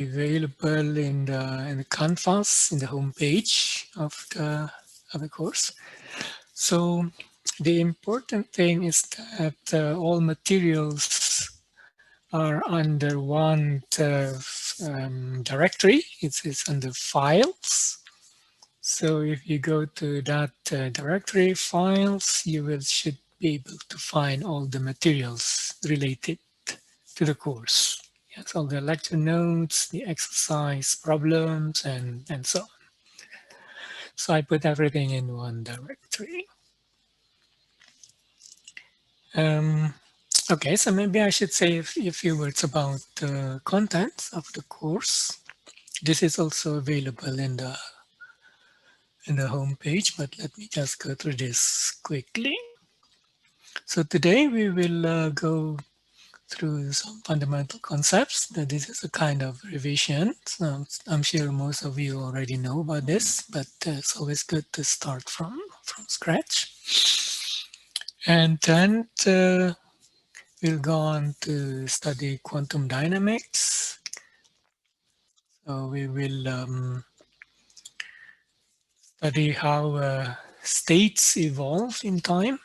available in the canvas in the home page of the course. So the important thing is that all materials are under one directory. It's under files. So if you go to that directory files, should be able to find all the materials related to the course. Yes, all the lecture notes, the exercise problems, and so on. So I put everything in one directory. Okay, so maybe I should say a few words about the contents of the course. This is also available in the home page, but let me just go through this quickly. So today we will go through some fundamental concepts. This is a kind of revision. So I'm sure most of you already know about this, but it's always good to start from scratch. And then we'll go on to study quantum dynamics. So we will study how states evolve in time.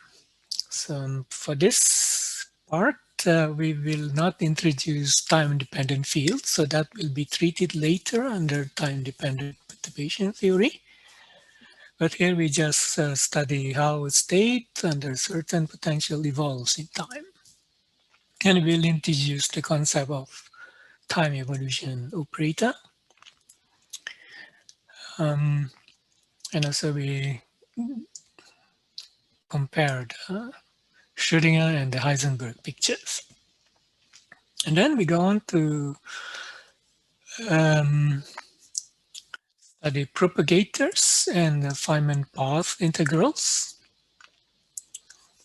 So for this part, we will not introduce time-dependent fields, so that will be treated later under time-dependent perturbation theory. But here we just study how a state under certain potential evolves in time. And we'll introduce the concept of time evolution operator. And also we compared Schrödinger and the Heisenberg pictures. And then we go on to study propagators and Feynman path integrals.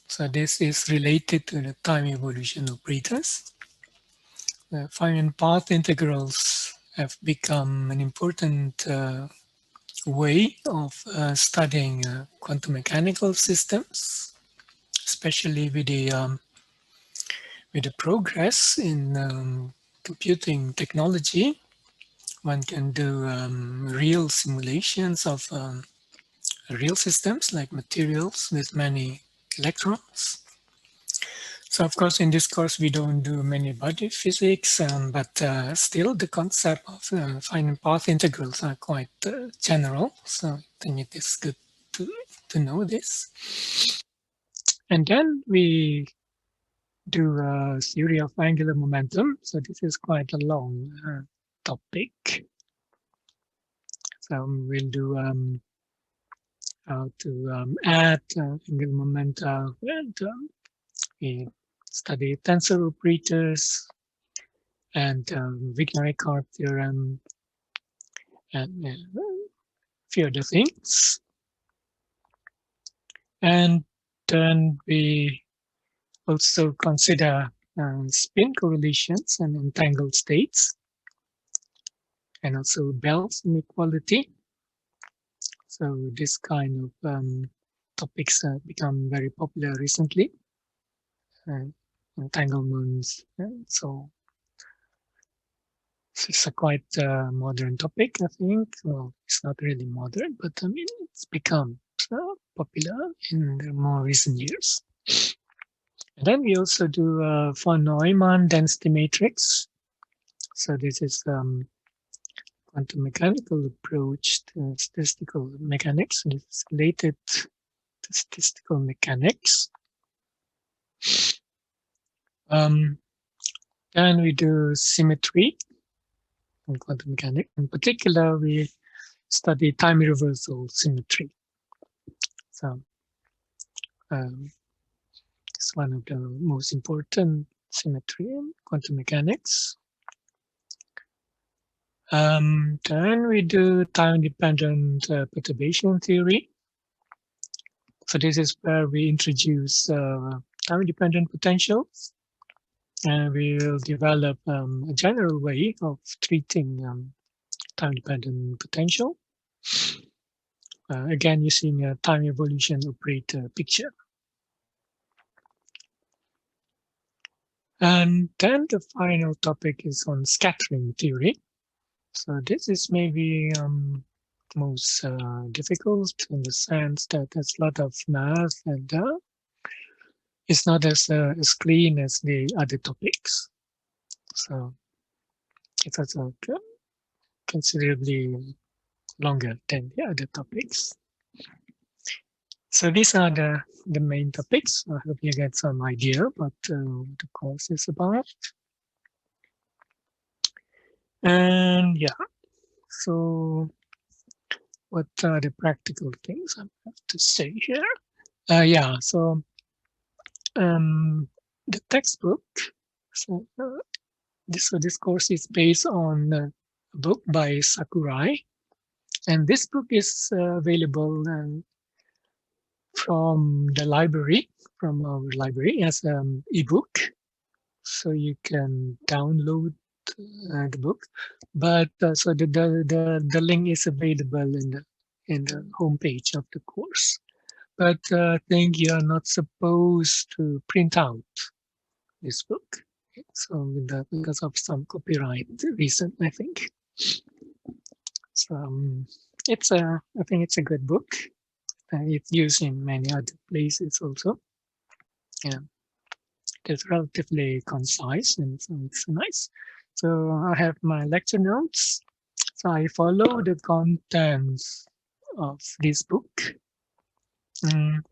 So this is related to the time evolution operators. The Feynman path integrals have become an important way of studying quantum mechanical systems, especially with the progress in computing technology. One can do real simulations of real systems like materials with many electrons. So of course, in this course, we don't do many body physics, but still the concept of finding path integrals are quite general. So I think it is good to know this. And then we do a theory of angular momentum. So this is quite a long topic. So we'll do how to add angular momenta, and we study tensor operators and Wigner-Eckhart theorem and a few other things. And then we also consider spin correlations and entangled states, and also Bell's inequality. So this kind of topics become very popular recently. Entanglements, so it's a quite modern topic, I think. Well, it's not really modern, but I mean, it's become popular in the more recent years. And then we also do von Neumann density matrix. So this is quantum mechanical approach to statistical mechanics, and it's related to statistical mechanics. Then we do symmetry in quantum mechanics. In particular, we study time reversal symmetry. So it's one of the most important symmetry in quantum mechanics. Then we do time-dependent perturbation theory. So this is where we introduce time-dependent potentials, and we will develop a general way of treating time-dependent potential. Again, using a time evolution operator picture. And then the final topic is on scattering theory. So this is maybe most difficult in the sense that there's a lot of math and it's not as clean as the other topics. So it's also considerably longer than the other topics. So these are the main topics. I hope you get some idea what the course is about. And yeah, so what are the practical things I have to say here? Yeah, so the textbook. So this course is based on a book by Sakurai, and this book is available from the library, from our library as an ebook, so you can download the book. But so the link is available in the homepage of the course. But I think you are not supposed to print out this book. So because of some copyright reason, I think. So I think it's a good book. It's used in many other places also. Yeah, it's relatively concise and so it's nice. So I have my lecture notes. So I follow the contents of this book. Mm,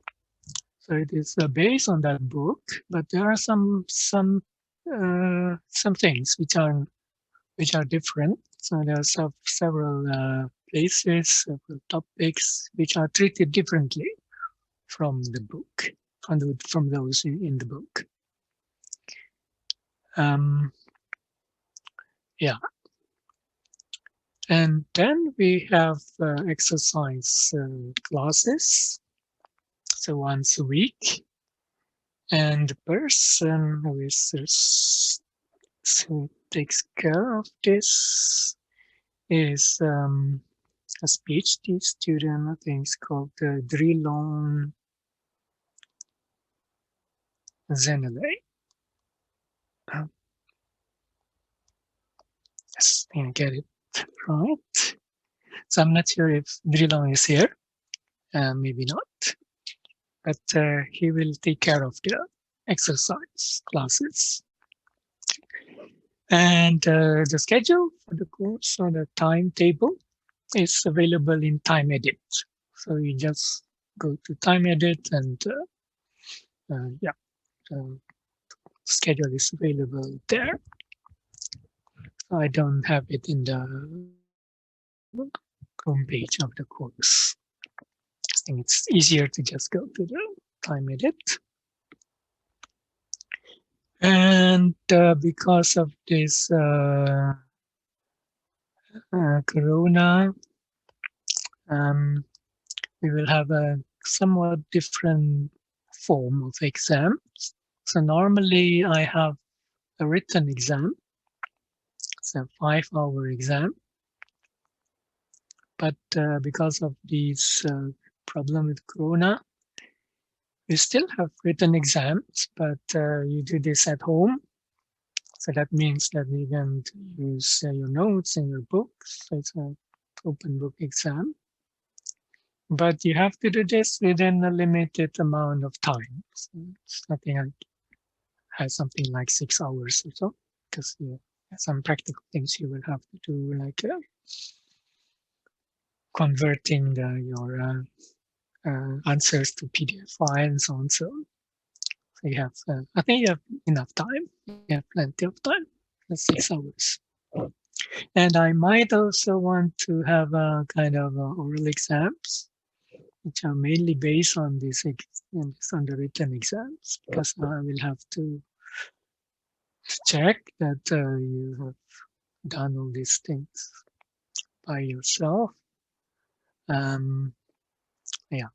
so it is based on that book, but there are some things which are different. So there are several places, several topics which are treated differently from the book, from those in the book. Yeah. And then we have exercise classes, so once a week. And the person who takes care of this is a PhD student. I think it's called Drilon Zenele. Yes, I get it right. So I'm not sure if Drilon is here. Maybe not. But he will take care of the exercise classes. And the schedule for the course or the timetable is available in TimeEdit. So you just go to TimeEdit and yeah, the schedule is available there. I don't have it in the homepage of the course. I think it's easier to just go to the TimeEdit. And because of this Corona, we will have a somewhat different form of exams. So normally I have a written exam. It's a 5-hour exam. But because of this problem with Corona, we still have written exams, but you do this at home. So that means that you can use your notes in your books. So it's an open book exam. But you have to do this within a limited amount of time. So it's nothing like has something like 6 hours or so, because some practical things you will have to do, like converting your answers to PDF file and so on. So you have, I think you have enough time. You have plenty of time. That's 6 hours. And I might also want to have a kind of oral exams, which are mainly based on these on the written exams, because I will have to check that you have done all these things by yourself. Yeah.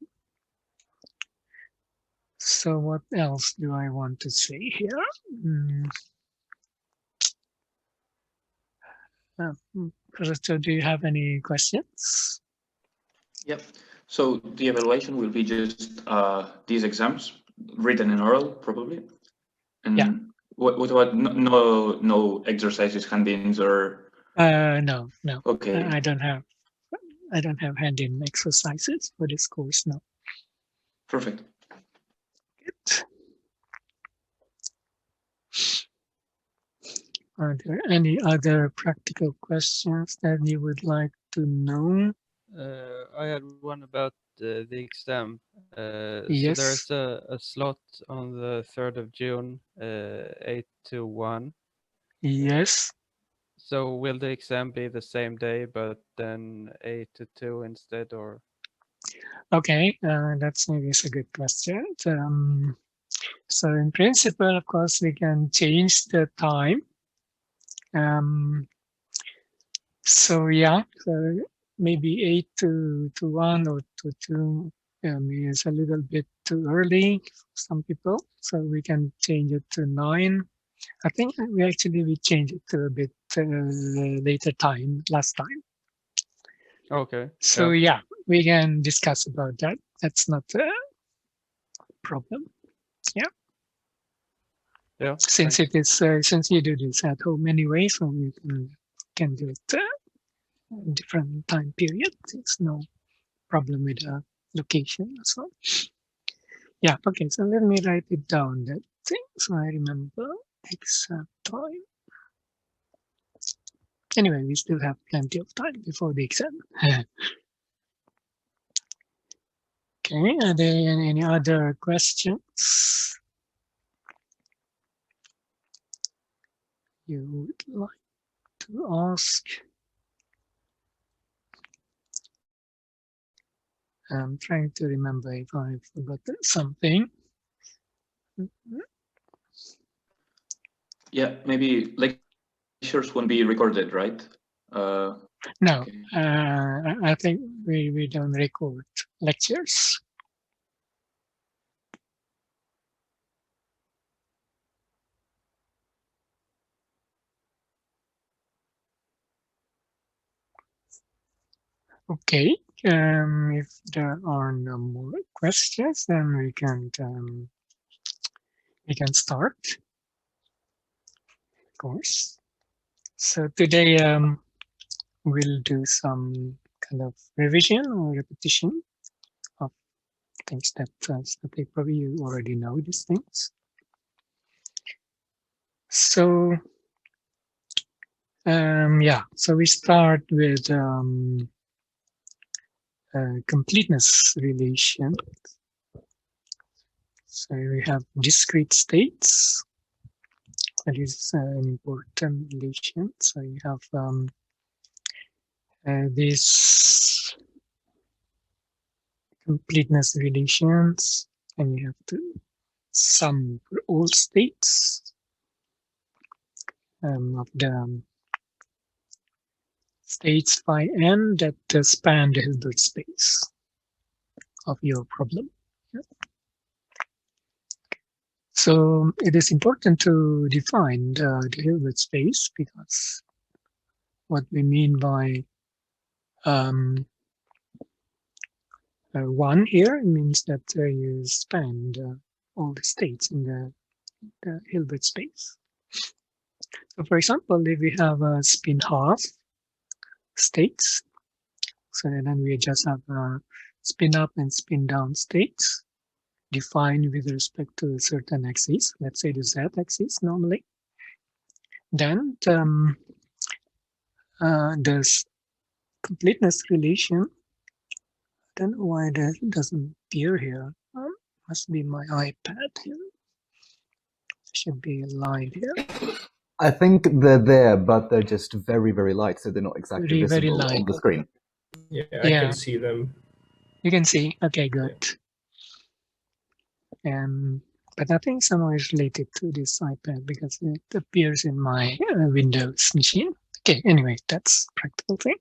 So what else do I want to say here? Professor, do you have any questions? Yep. So the evaluation will be just these exams, written and oral, probably. And yeah. What no exercises, handings, or No. Okay. I don't have hand-in exercises for this course now. Perfect. Are there any other practical questions that you would like to know? I had one about the exam. So Yes. there's a slot on the 3rd of June, 8 to 1. Yes. So will the exam be the same day, but then 8 to 2 instead, or? Okay, that's maybe a good question. So in principle, of course, we can change the time. So yeah, so maybe 8 to 1 or to 2 is a little bit too early for some people. So we can change it to 9. I think we changed it to a bit later time last time. Okay. So yeah, we can discuss about that. That's not a problem. Yeah. Yeah. Since thanks. it is since you do this at home anyway, so you can do it different time period. It's no problem with the location. So yeah, okay. So let me write it down that thing so I remember exact time. Anyway, we still have plenty of time before the exam. Okay, are there any other questions you would like to ask? I'm trying to remember if I've forgotten something. Yeah, maybe lectures won't be recorded, right? No, okay. I think we don't record lectures. Okay, if there are no more questions, then we can start. Of course. So today we'll do some kind of revision or repetition of things that probably you already know these things. So yeah, so we start with completeness relation. So we have discrete states. That is an important relation. So you have these completeness relations, and you have to sum for all states of the states phi n that span the Hilbert space of your problem. So it is important to define the Hilbert space, because what we mean by one here means that you span all the states in the Hilbert space. So for example, if we have a spin half states, so then we just have spin up and spin down states defined with respect to a certain axis, let's say the z axis normally. Then this completeness relation, I don't know why that doesn't appear here. Must be my iPad here. Should be live here. I think they're there, but they're just very, very light, so they're not exactly Very visible light on the screen. Yeah, I can see them. You can see. Okay, good. But I think somehow is related to this iPad because it appears in my Windows machine. Okay, anyway, that's practical thing.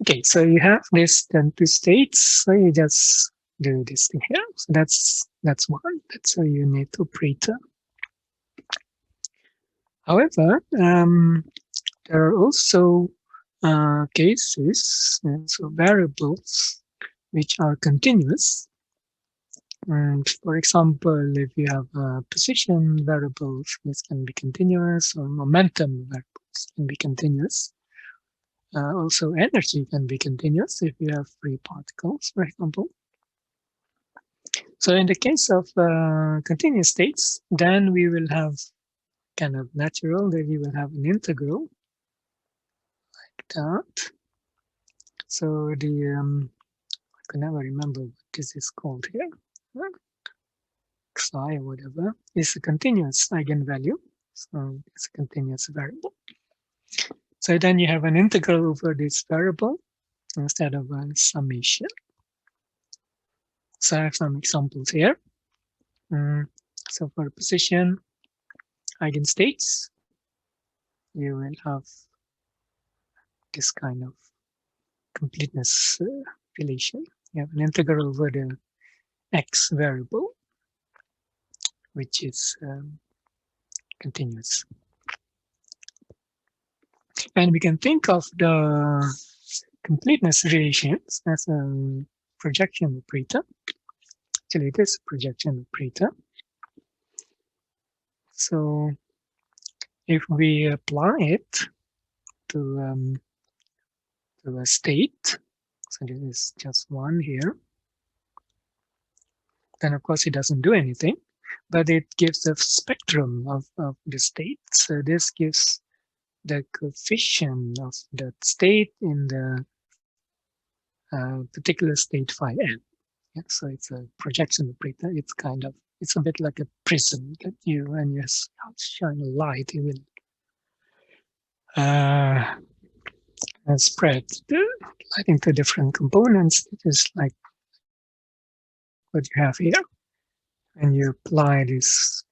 Okay, so you have this then two states. So you just do this thing here. So that's one. That's a unit operator. However, there are also cases, so variables which are continuous. And for example, if you have position variables, this can be continuous, or momentum variables can be continuous, Also, energy can be continuous if you have free particles, for example. So in the case of continuous states, then we will have kind of natural that we will have an integral like that. So the I can never remember what this is called here. Xi or whatever is a continuous eigenvalue. So it's a continuous variable. So then you have an integral over this variable instead of a summation. So I have some examples here. So for position eigenstates, you will have this kind of completeness relation. You have an integral over the x variable, which is continuous. And we can think of the completeness relations as a projection operator. Actually, it is a projection operator. So if we apply it to a state, so this is just one here, then of course it doesn't do anything, but it gives a spectrum of the state. So this gives the coefficient of that state in the particular state phi n. Yeah, so it's a projection operator. It's a bit like a prism that when you shine a light, it will spread the light into different components. It is like what you have here. And you apply this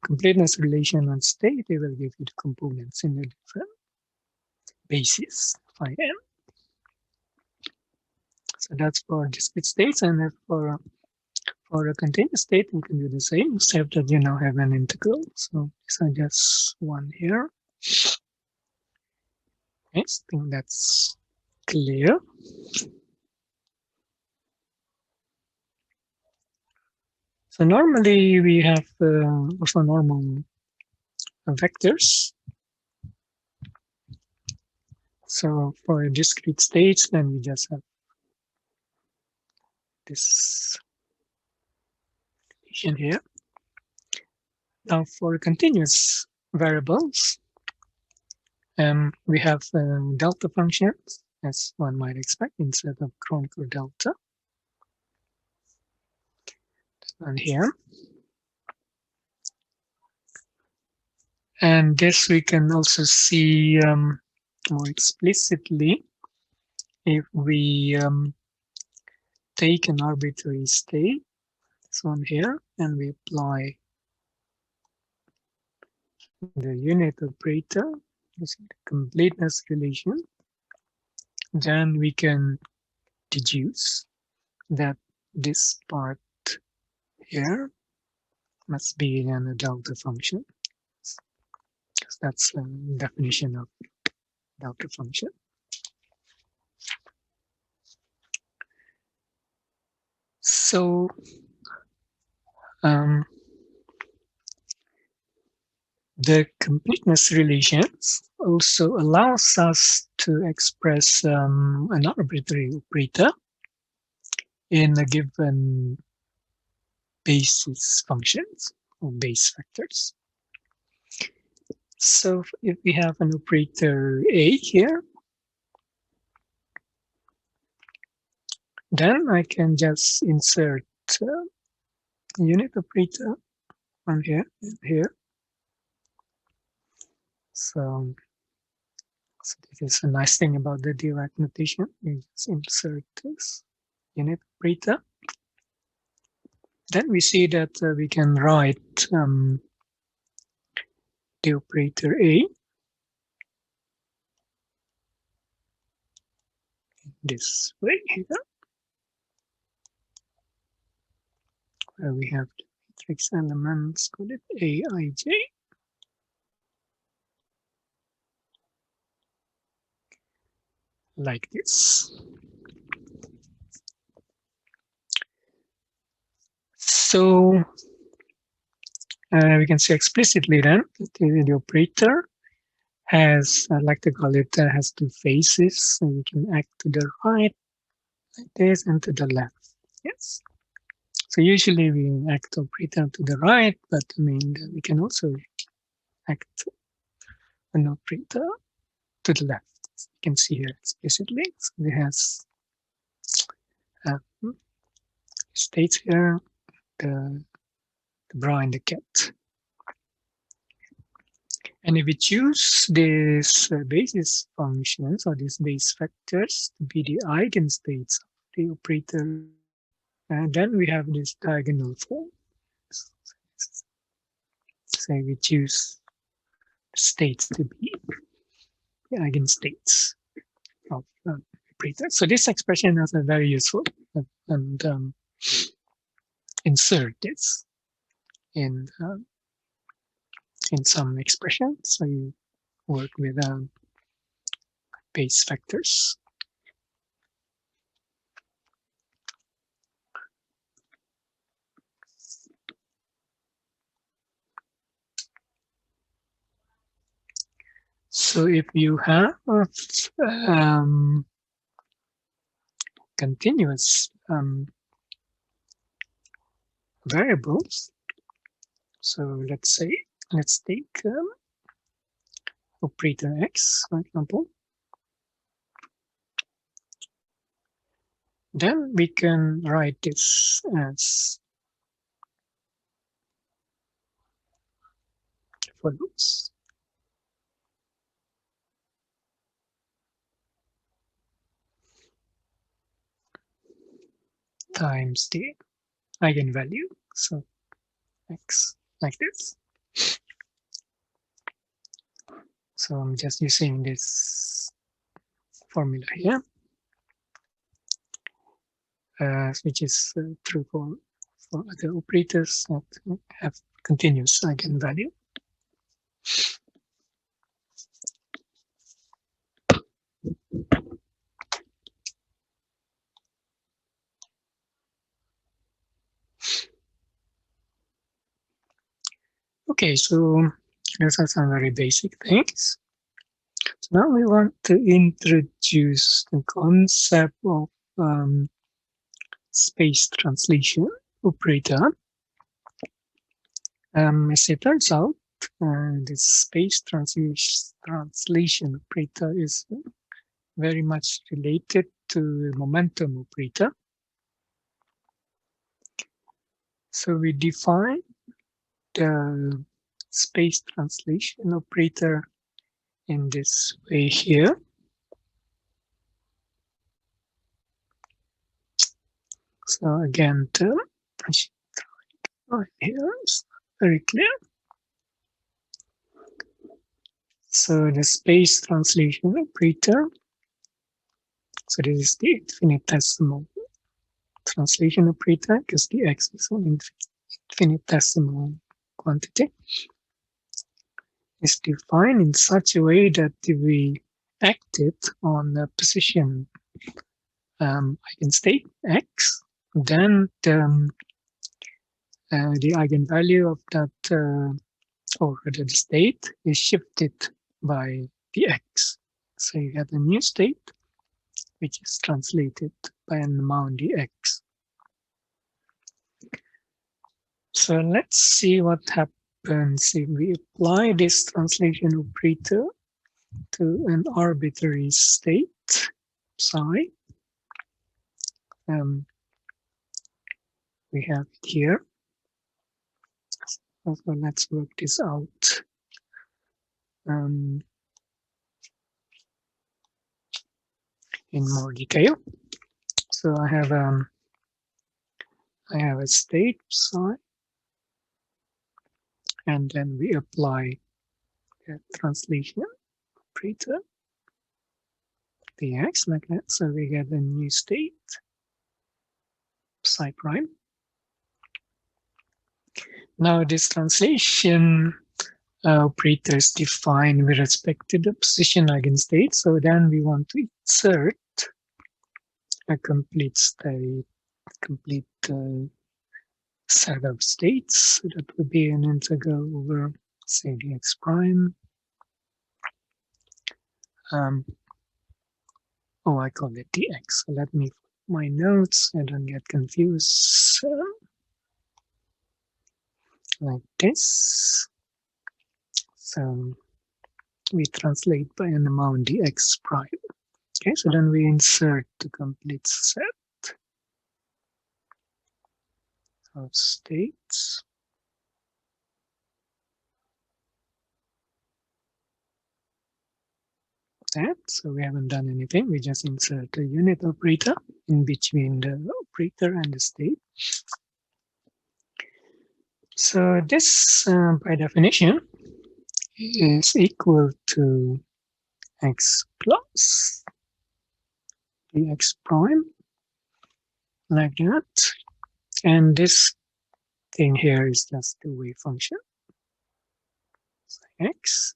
completeness relation on state, it will give you the components in the different bases phi n. So that's for discrete states, and for a continuous state, you can do the same, except that you now have an integral. So these are just one here. Okay, I think that's clear. So normally we have also normal vectors. So for discrete states, then we just have this relation here. Now for continuous variables, we have delta functions, as one might expect, instead of Kronecker delta. And here. And this we can also see more explicitly if we take an arbitrary state, this one here, and we apply the unit operator, this is the completeness relation, then we can deduce that this part here must be then a delta function. That's the definition of delta function. So the completeness relations also allows us to express an arbitrary operator in a given basis functions or base vectors. So if we have an operator A here, then I can just insert unit operator on here and here. So this is a nice thing about the Dirac notation. You just insert this unit operator. Then we see that we can write the operator A this way here, where we have the matrix elements called Aij. Like this. So we can say explicitly then that the operator has, I like to call it, has two faces. So we can act to the right like this and to the left. Yes. So usually we act operator to the right, but I mean, we can also act an operator to the left. You can see here explicitly. So it has states here, the bra and the cat. And if we choose these basis functions or these base factors to be the eigenstates of the operator, then we have this diagonal form. Say we choose states to be the eigenstates of operator. So this expression is very useful, and insert this in some expressions. So you work with base factors. So if you have continuous variables, so let's take operator x, for example. Then we can write this as follows. Times the eigenvalue, so x like this. So I'm just using this formula here, which is true for other operators that have continuous eigenvalue. Okay, so those are some very basic things. So now we want to introduce the concept of space translation operator. As it turns out, this space translation operator is very much related to momentum operator. So we define the space translation operator in this way here. So again, I should try it here. It's very clear. So the space translation operator. So this is the infinitesimal translation operator because the x is an infinitesimal quantity. Is defined in such a way that if we act it on the position eigenstate x, then the eigenvalue of that or the state is shifted by the x. So you have a new state which is translated by an amount dx. So let's see what happens if we apply this translation operator to an arbitrary state psi. We have it here. So let's work this out. In more detail. So I have a state psi, and then we apply the translation operator dx like that. So we get a new state psi prime. Now this translation operator is defined with respect to the position eigenstate. So then we want to insert a complete state, complete set of states. So that would be an integral over, say, dx prime oh, I call it dx. So let me my notes. I don't get confused. Like this. So we translate by an amount dx prime. Okay, so then we insert the complete set of states. That, so we haven't done anything. We just insert a unit operator in between the operator and the state. So this, by definition, is equal to x plus dx prime, like that. And this thing here is just the wave function. So x.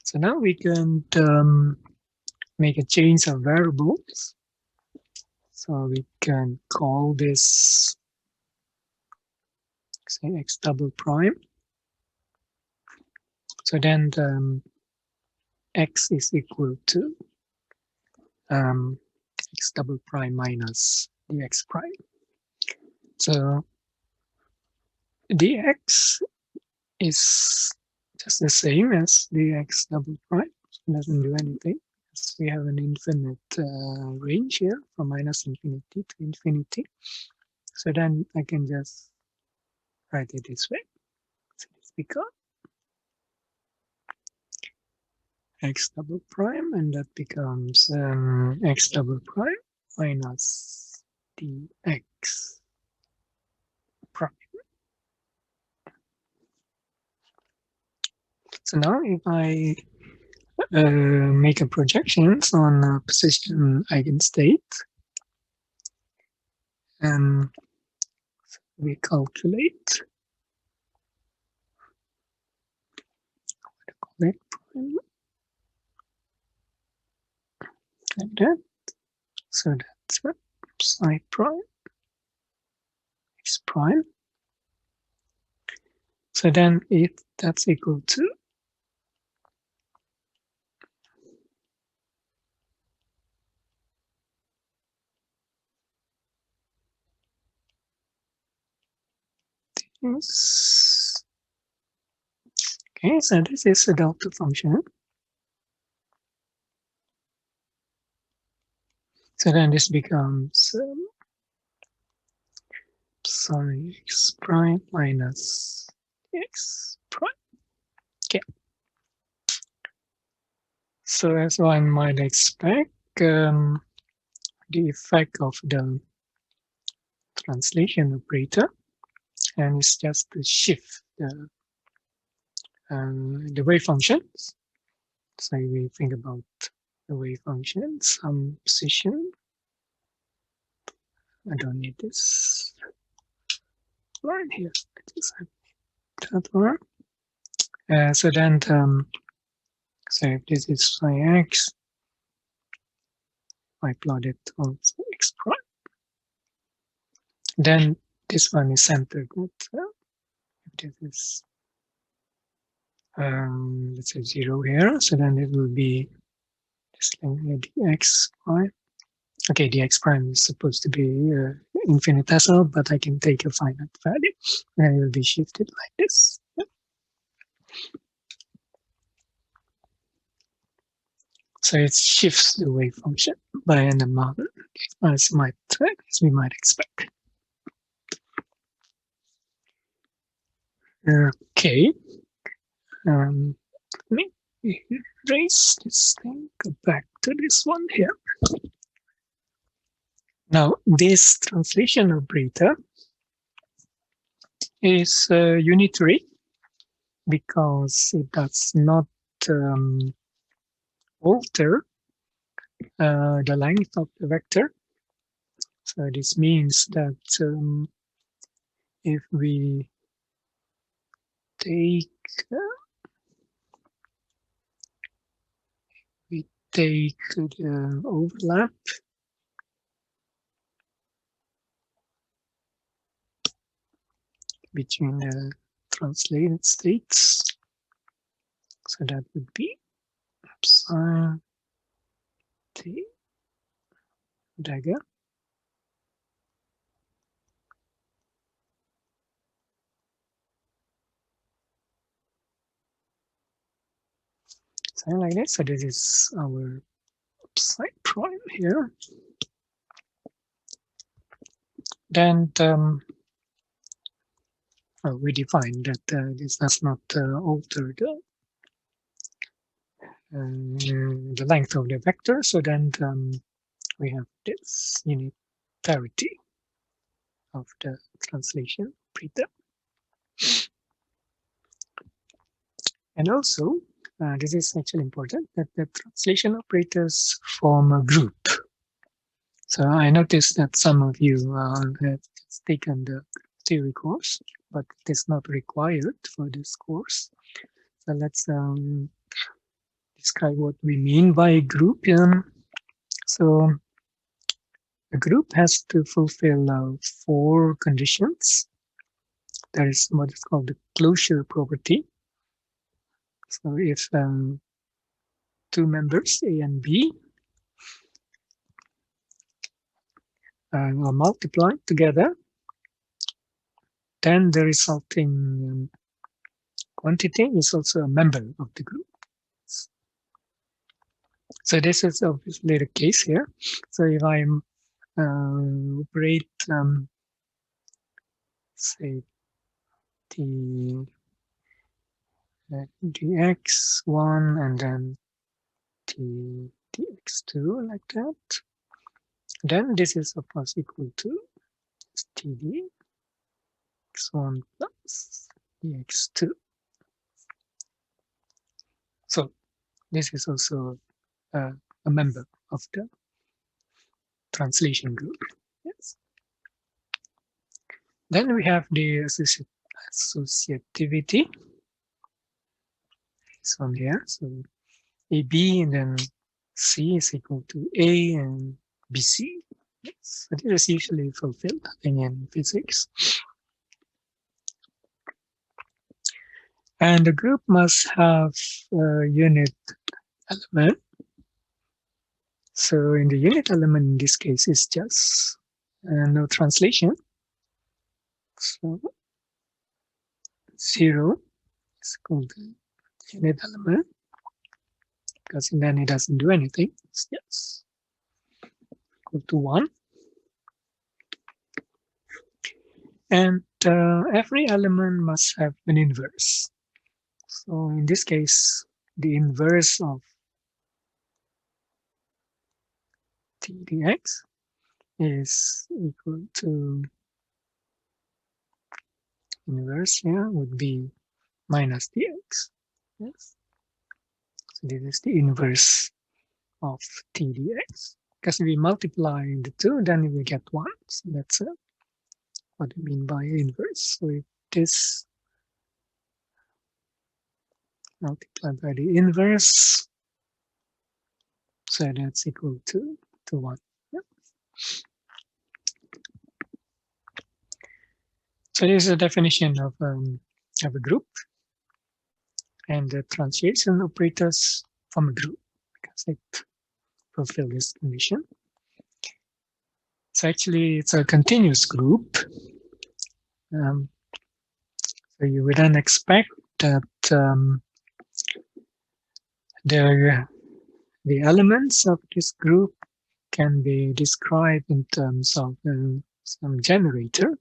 So now we can make a change of variables. So we can call this, say, x double prime. So then x is equal to x double prime minus dx prime. So dx is just the same as dx double prime. It doesn't do anything. So we have an infinite range here from minus infinity to infinity. So then I can just write it this way. So this becomes x double prime, and that becomes x double prime minus dx prime. So now if I make a projections on a position eigenstate, and we calculate prime like that. So that's what psi prime x prime. So then if that's equal to this. Okay, so this is a delta function. So then this becomes psi x prime minus x prime. Okay. So as one might expect, the effect of the translation operator, and it's just to shift the wave functions. So we think about the wave function, some position. I don't need this line here. Just that one. So then, so if this is psi x, I plot it on x prime. Then this one is centered with this is let's say 0 here. So then it will be this thing here, dx prime. Okay, dx prime is supposed to be infinitesimal, but I can take a finite value, and it will be shifted like this. Yep. So it shifts the wave function by an amount, as we might expect. Okay. Let me erase this thing, go back to this one here. Now, this translation operator is unitary because it does not alter the length of the vector. So this means that if we take the overlap between the translated states, So that would be psi t dagger something like this. So this is our psi prime here. Then we define that this does not alter the length of the vector. So then we have this unitarity of the translation operator. And also, this is actually important, that the translation operators form a group. So I noticed that some of you have taken the theory course, but it is not required for this course. So let's describe what we mean by a group. So a group has to fulfill 4 conditions. There is what is called the closure property. So if 2 members, A and B, are multiplied together, then the resulting quantity is also a member of the group. So this is obviously the case here. So if I operate, say, dx1 and then dx2 like that, then this is of course equal to dx1 plus dx2. So this is also a member of the translation group. Yes. Then we have the associativity. It's on here. So AB and then C is equal to A and BC. Yes. So this is usually fulfilled in physics. And the group must have a unit element. So in the unit element, in this case, is just no translation. So 0 is equal to unit element, because then it doesn't do anything. It's just equal to 1. And every element must have an inverse. So in this case, the inverse of t dx is equal to inverse here would be minus dx. Yes. So this is the inverse of t dx. Because if we multiply the 2, then we will get 1. So that's what we mean by inverse. So if this multiplied by the inverse, so that's equal to 1. Yep. So this is a definition of a group, and the translation operators from a group because it fulfill this condition. So actually, it's a continuous group. So you would then expect that the elements of this group can be described in terms of some generator.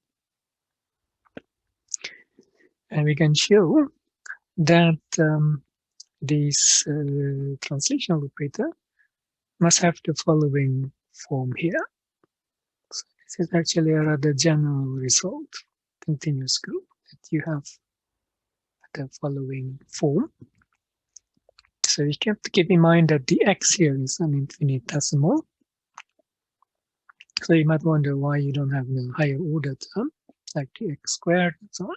And we can show that this translational operator must have the following form here. So this is actually a rather general result, continuous group, that you have the following form. So you have to keep in mind that the x here is an infinitesimal. So you might wonder why you don't have a higher order term, like the x squared and so on.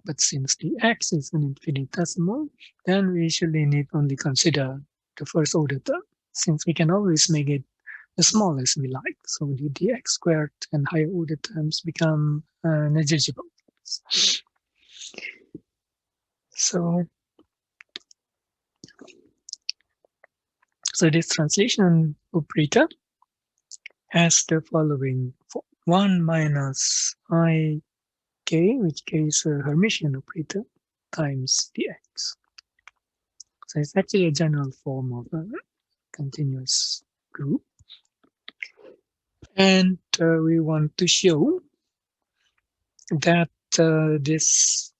But since the x is an infinitesimal, then we usually need only consider the first order term, since we can always make it as small as we like. So the x squared and higher order terms become negligible. So So this translation operator has the following: 1 minus I k, which k is a Hermitian operator, times dx. So it's actually a general form of a continuous group. And we want to show that this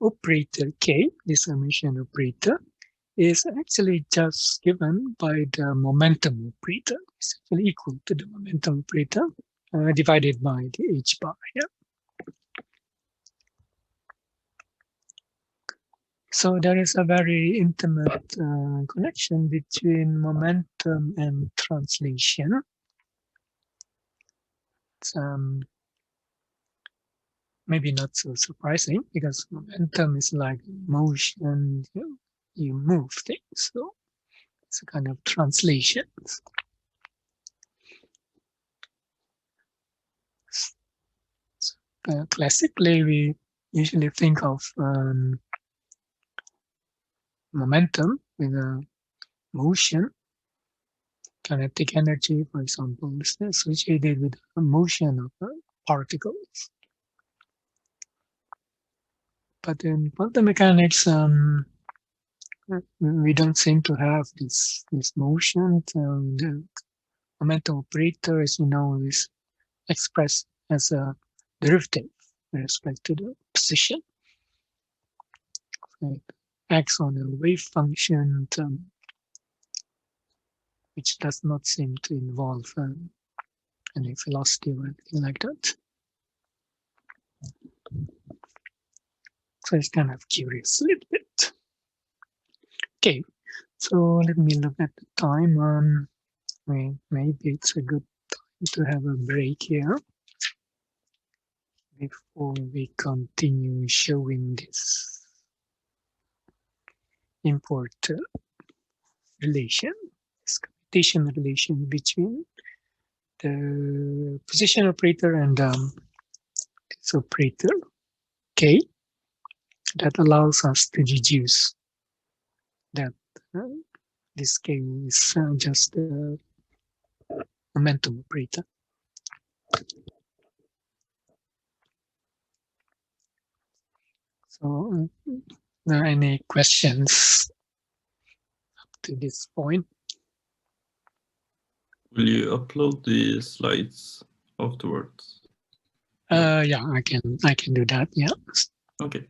operator k, this Hermitian operator, is actually just given by the momentum operator. It's actually equal to the momentum operator divided by the h bar. Yeah. So there is a very intimate connection between momentum and translation. It's maybe not so surprising because momentum is like motion, you move things. So it's a kind of translation. Classically, we usually think of momentum with a motion. Kinetic energy, for example, is associated with the motion of particles. But in quantum mechanics, we don't seem to have this motion. The momentum operator, as you know, is expressed as a derivative with respect to the position. It acts on a wave function, which does not seem to involve any velocity or anything like that. So it's kind of curious a little bit. Okay, so let me look at the time. Maybe it's a good time to have a break here before we continue showing this important relation, this computation relation between the position operator and this operator k, that allows us to deduce that this k is just a momentum operator. So, are there any questions up to this point? Will you upload the slides afterwards? Yeah, I can do that. Yeah. Okay.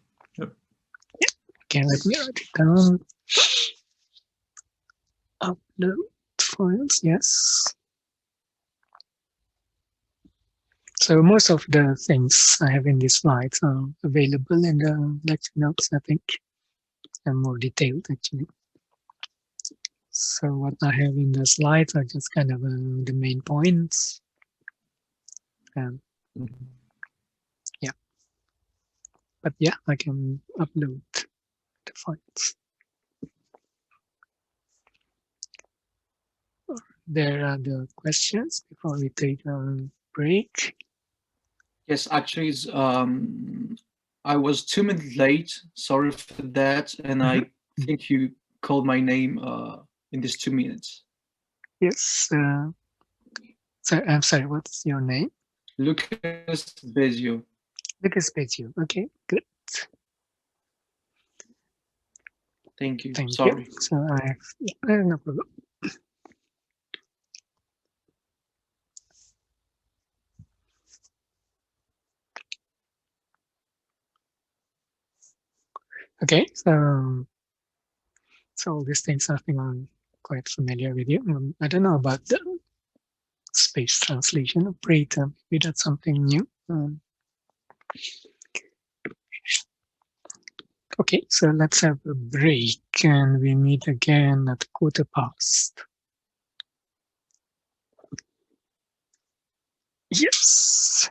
Okay, let me write it down. Upload files, yes. So most of the things I have in these slides are available in the lecture notes, I think, and more detailed actually. So what I have in the slides are just kind of the main points. Yeah, but yeah, I can upload the files. There are the questions before we take a break. Yes, actually, I was 2 minutes late. Sorry for that, and I think you called my name in these 2 minutes. Yes. So I'm sorry. What's your name? Lucas Bezio. Lucas Bezio. Okay, good. Thank you. Thank Sorry. you. So I have no problem. Okay, so all these things I think I'm quite familiar with you. I don't know about the space translation operator. Maybe that's something new. Okay, so let's have a break and we meet again at 1:15. Yes.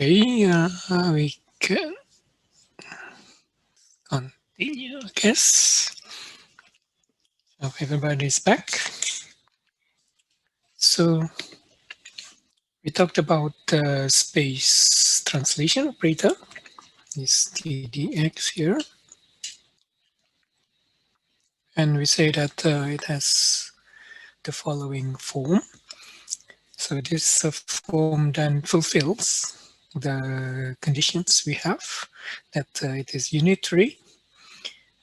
Okay, we can continue, I guess. So everybody's back. So we talked about space translation operator, this TDX here. And we say that it has the following form. So this form then fulfills the conditions we have, that it is unitary,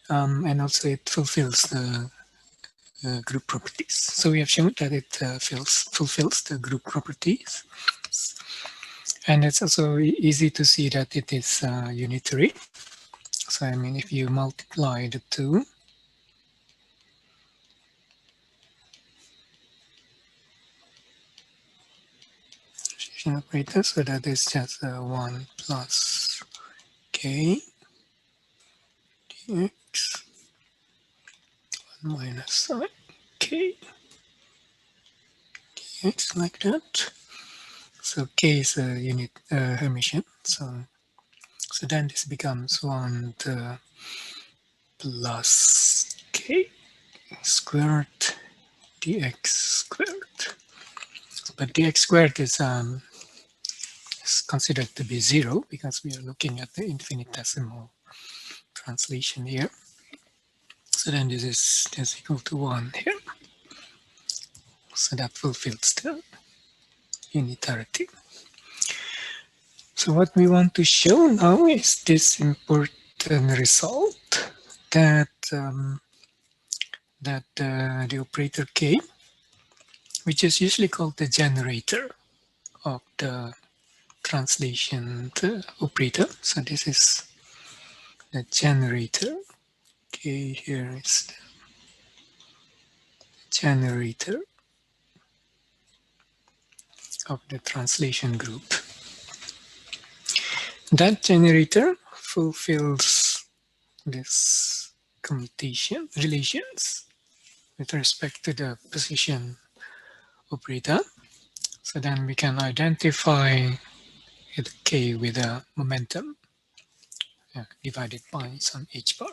and also it fulfills the group properties. So we have shown that it fulfills the group properties. And it's also easy to see that it is unitary. So I mean, if you multiply the two, operator, so that is just 1 plus k dx 1 minus k dx, like that. So k is a unit Hermitian, so then this becomes 1 plus k squared dx squared. But dx squared is considered to be 0 because we are looking at the infinitesimal translation here. So then this is equal to 1 here. So that fulfills the unitarity. So what we want to show now is this important result that the operator k, which is usually called the generator of the translation operator. So this is the generator. K here is the generator of the translation group. That generator fulfills this commutation relations with respect to the position operator. So then we can identify the k with a momentum divided by some h bar.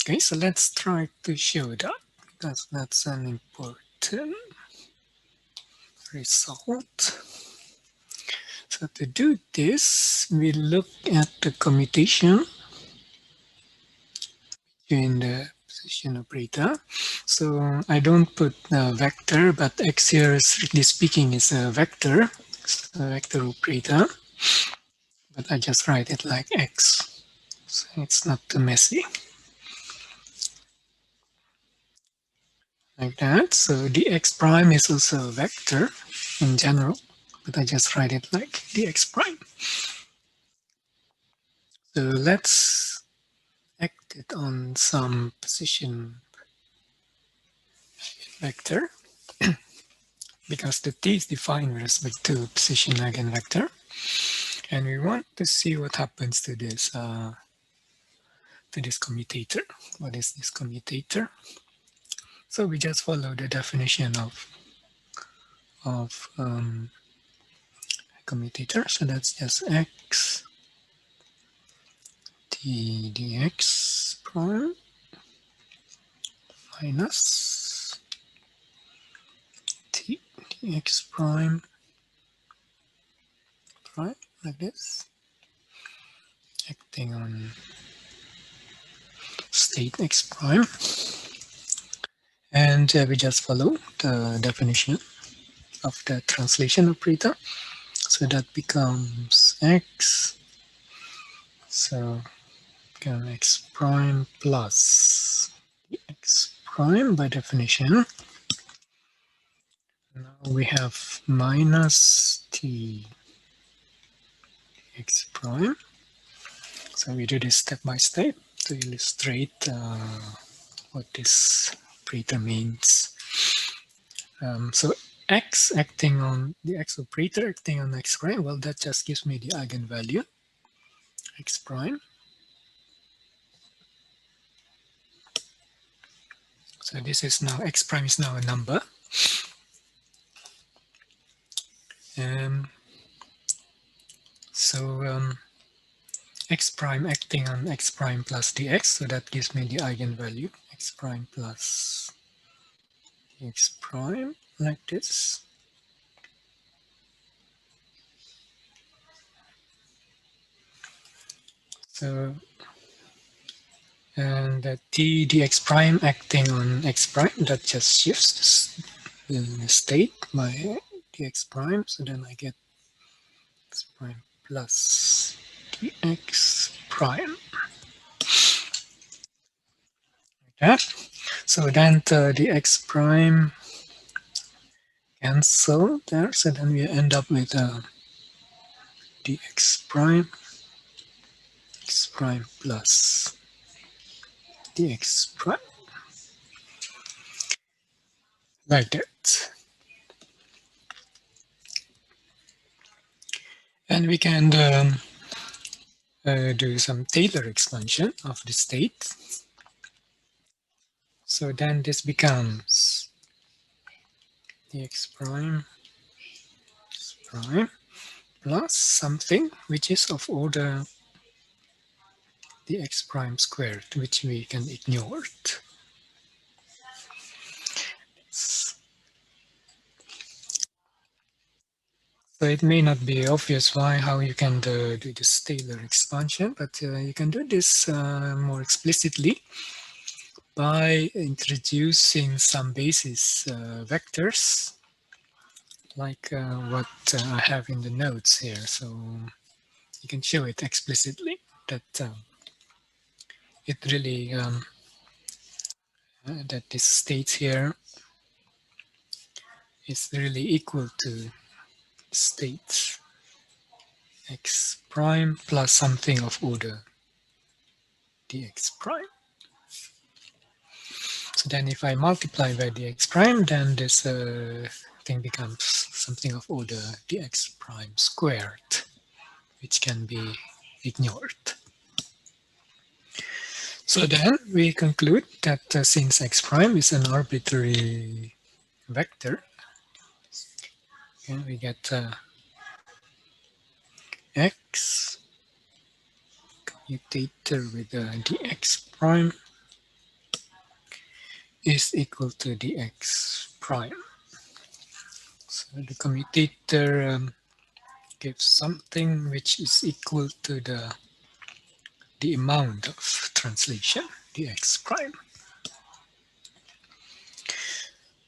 Okay, so let's try to show that, because that's an important result. So to do this, we look at the commutation between the position operator. So I don't put a vector, but x here, strictly speaking, is a vector. It's a vector operator, but I just write it like x. So it's not too messy. Like that. So dx prime is also a vector in general, but I just write it like dx prime. So let's act it on some position vector, because the t is defined with respect to position eigenvector, and we want to see what happens to this commutator. What is this commutator? So we just follow the definition of commutator. So that's just x t dx prime minus t dx prime, like this, acting on state x prime. And we just follow the definition of the translation operator. So that becomes x. So become x prime plus x prime by definition. Now we have minus t x prime. So we do this step by step to illustrate what this operator means. So x acting on the x operator acting on x prime, well, that just gives me the eigenvalue x prime. So this is now, x prime is now a number. So x prime acting on x prime plus dx, so that gives me the eigenvalue x prime plus x prime, like this. So, and t dx prime acting on x prime, that just shifts the state by dx prime, so then I get x prime plus dx prime. Like that. So then the x prime cancel there, so then we end up with dx prime, x prime plus dx prime, like that. And we can do some Taylor expansion of the state. So then this becomes dx prime, x prime plus something which is of order dx prime squared, which we can ignore. So it may not be obvious how you can do this Taylor expansion, but you can do this more explicitly by introducing some basis vectors, like what I have in the notes here. So you can show it explicitly that it really that this state here is really equal to state x prime plus something of order dx prime. So then if I multiply by dx prime, then this thing becomes something of order dx prime squared, which can be ignored. So then we conclude that since x prime is an arbitrary vector, okay, we get x commutator with dx prime is equal to dx prime. So the commutator gives something which is equal to the amount of translation, dx prime.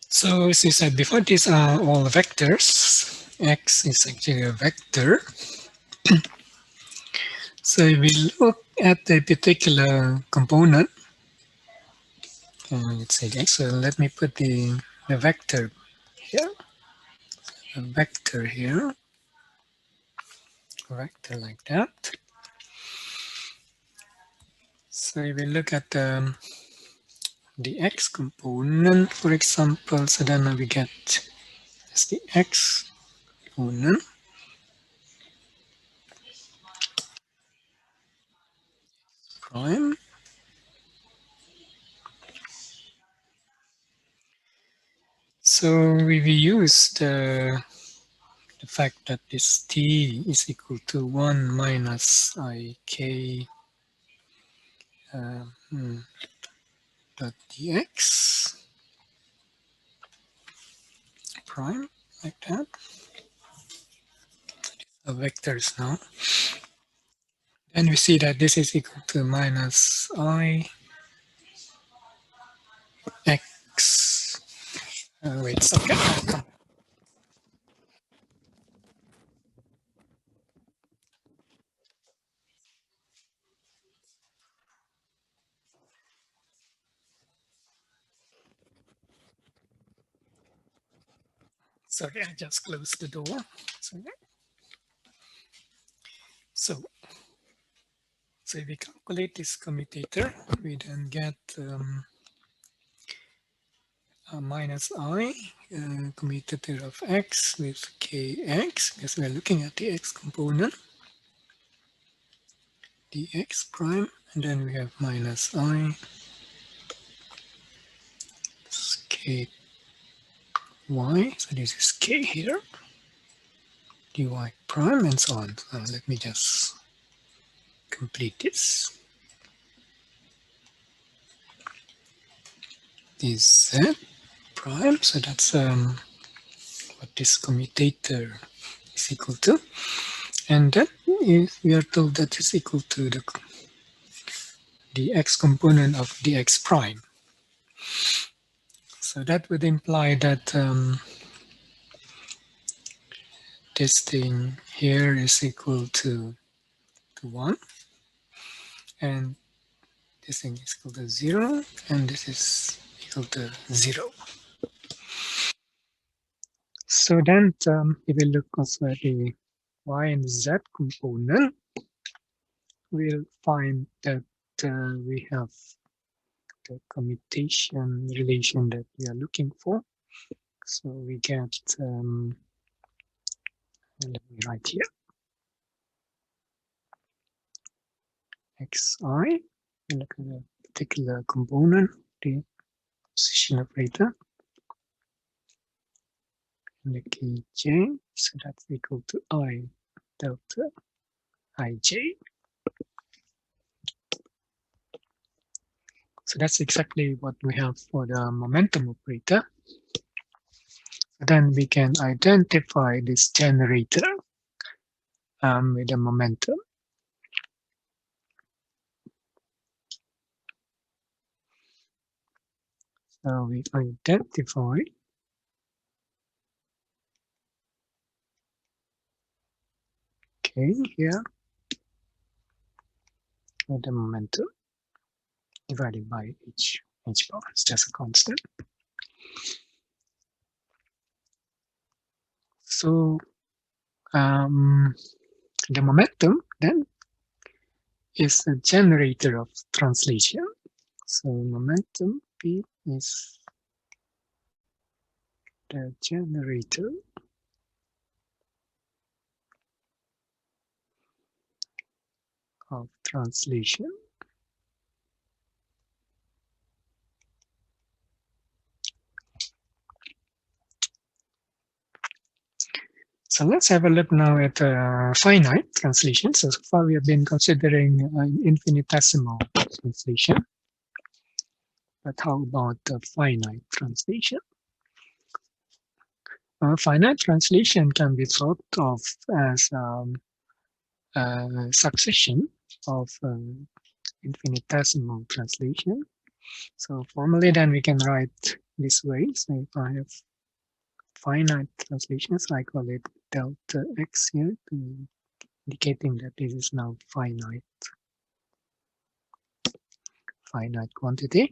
So as I said before, these are all vectors. X is actually a vector. So we look at a particular component. Let's say x. So let me put the vector here. A vector here. A vector like that. So we look at the x component, for example. So then we get as the x component. Prime. So we use the fact that this t is equal to 1 minus ik dot dx prime, like that. The vectors now. Then we see that this is equal to minus I x. Wait a second. Sorry, I just closed the door. So if we calculate this commutator, we then get minus I commutator of x with kx, because we're looking at the x component, dx prime, and then we have minus I ky, so this is k here. dy prime, and so on. So let me just complete this. This z prime, so that's what this commutator is equal to. And then we are told that it's equal to the x component of dx prime. So that would imply that this thing here is equal to 1, and this thing is equal to 0, and this is equal to 0. So then if we look also at the y and z component, we'll find that we have the commutation relation that we are looking for. So we get, let me write here, xi, we look at a particular component, the position operator, and the kj, so that's equal to I delta ij. So that's exactly what we have for the momentum operator. Then we can identify this generator with the momentum. So we identify here with the momentum divided by h bar. It's just a constant. So the momentum then is a generator of translation. So momentum P is the generator of translation. So let's have a look now at finite translation. So far we have been considering infinitesimal translation. But how about the finite translation? Finite translation can be thought of as a succession of infinitesimal translation. So formally then we can write this way. So if I have finite translations, I call it delta x here, indicating that this is now finite quantity.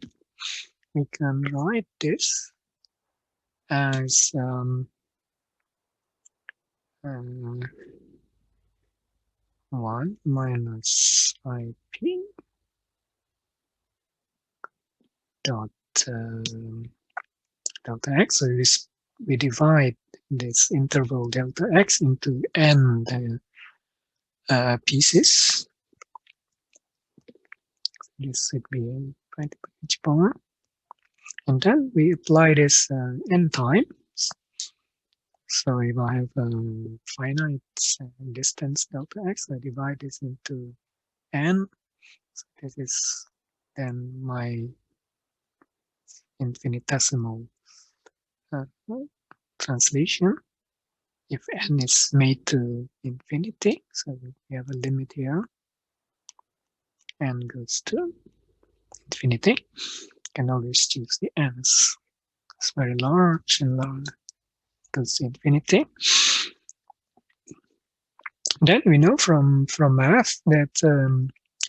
We can write this as 1 minus ip dot delta x. So we divide this interval delta x into n pieces. This should be divided by h bar. And then we apply this n times. So if I have a finite distance delta x, I divide this into n. So this is then my infinitesimal translation. If n is made to infinity, so we have a limit here, n goes to infinity, you can always choose the n's. It's very large and large, goes to infinity. Then we know from math that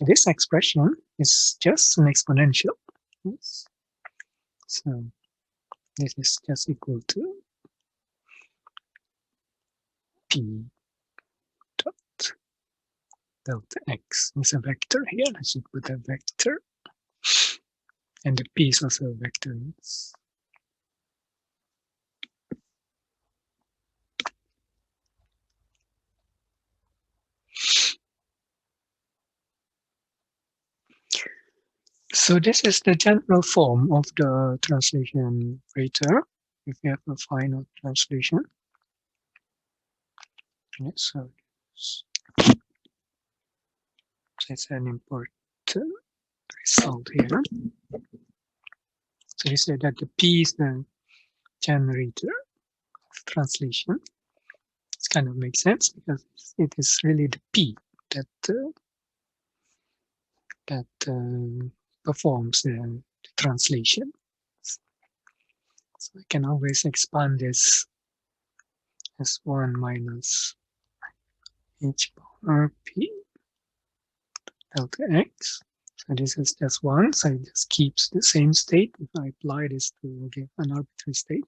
this expression is just an exponential. Yes. So this is just equal to p dot delta x. It's a vector here. I should put a vector. And the p is also a vector. Yes. So this is the general form of the translation operator if you have a finite translation. Yes, so it's an important result here. So you say that the P is the generator of translation. It kind of makes sense because it is really the P that performs the translation. So I can always expand this as 1 minus h power p delta x. So this is just 1, so it just keeps the same state. If I apply this to give an arbitrary state,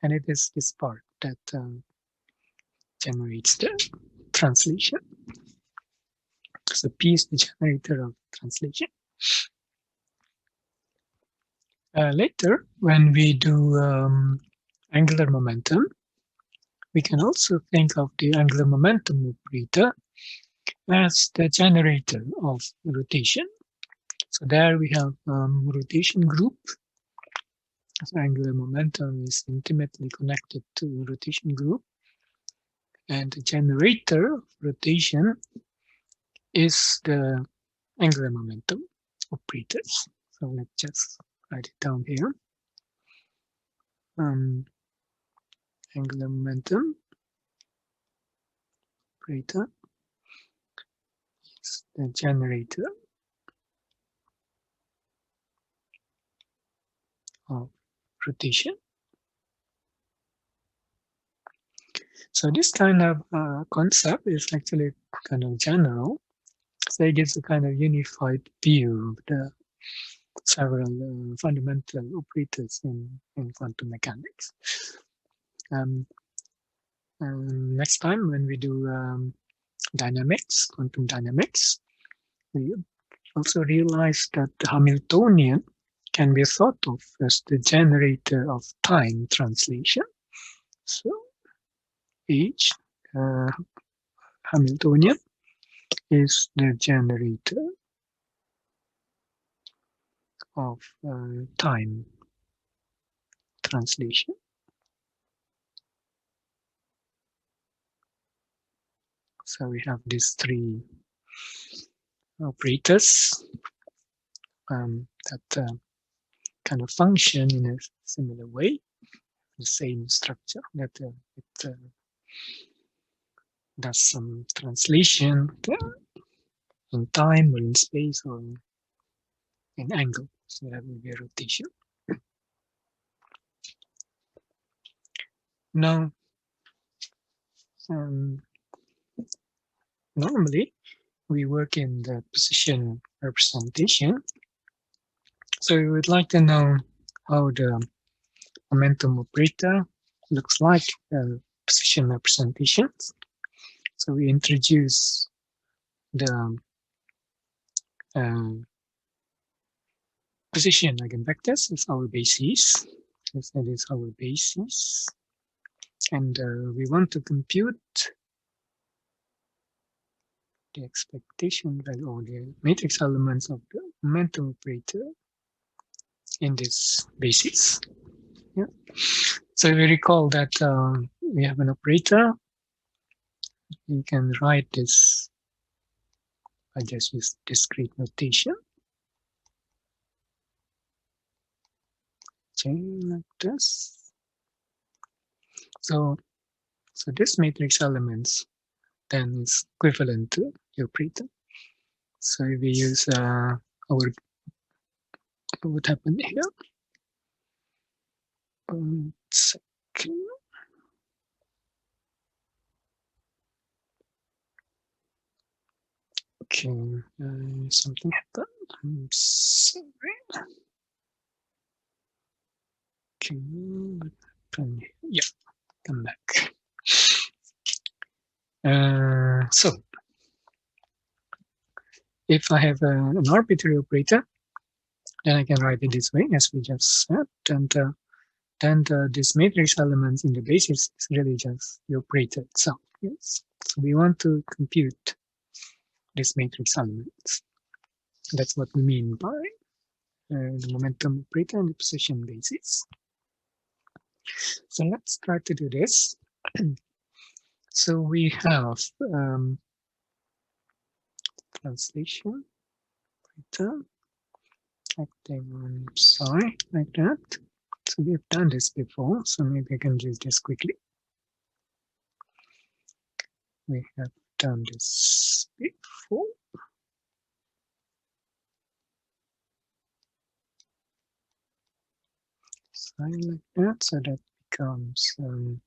and it is this part that generates the translation. So P is the generator of translation. Later, when we do angular momentum, we can also think of the angular momentum operator as the generator of rotation. So there we have rotation group. So angular momentum is intimately connected to rotation group. And the generator of rotation is the angular momentum operators. So let's just write it down here. Angular momentum operator is the generator of rotation. So this kind of concept is actually kind of general. So it gives a kind of unified view of the several fundamental operators in quantum mechanics. Next time when we do dynamics, quantum dynamics, we also realize that the Hamiltonian can be thought of as the generator of time translation. So each Hamiltonian is the generator of time translation. So we have these 3 operators that kind of function in a similar way, the same structure, that it does some translation in time or in space or in angle. So that will be a rotation. Now, normally we work in the position representation. So we would like to know how the momentum operator looks like position representations. So we introduce the position eigenvectors as our basis. Yes, that is our basis. And we want to compute the expectation value or the matrix elements of the momentum operator in this basis. Yeah. So we recall that we have an operator. You can write this by just use discrete notation. Chain like this. So this matrix elements then is equivalent to the operator. So we use what happened here. 1 second. Okay, something happened. I'm sorry. Okay, what happened? Yeah, come back. So if I have an arbitrary operator, then I can write it this way, as we just said, and then this matrix elements in the basis is really just the operator itself. Yes. So we want to compute this matrix elements. That's what we mean by the momentum operator and the position basis. So let's try to do this. So we have translation return acting on psi like that. So we have done this before, so maybe I can do this quickly. We have done this before. Psi like that, so that becomes psi.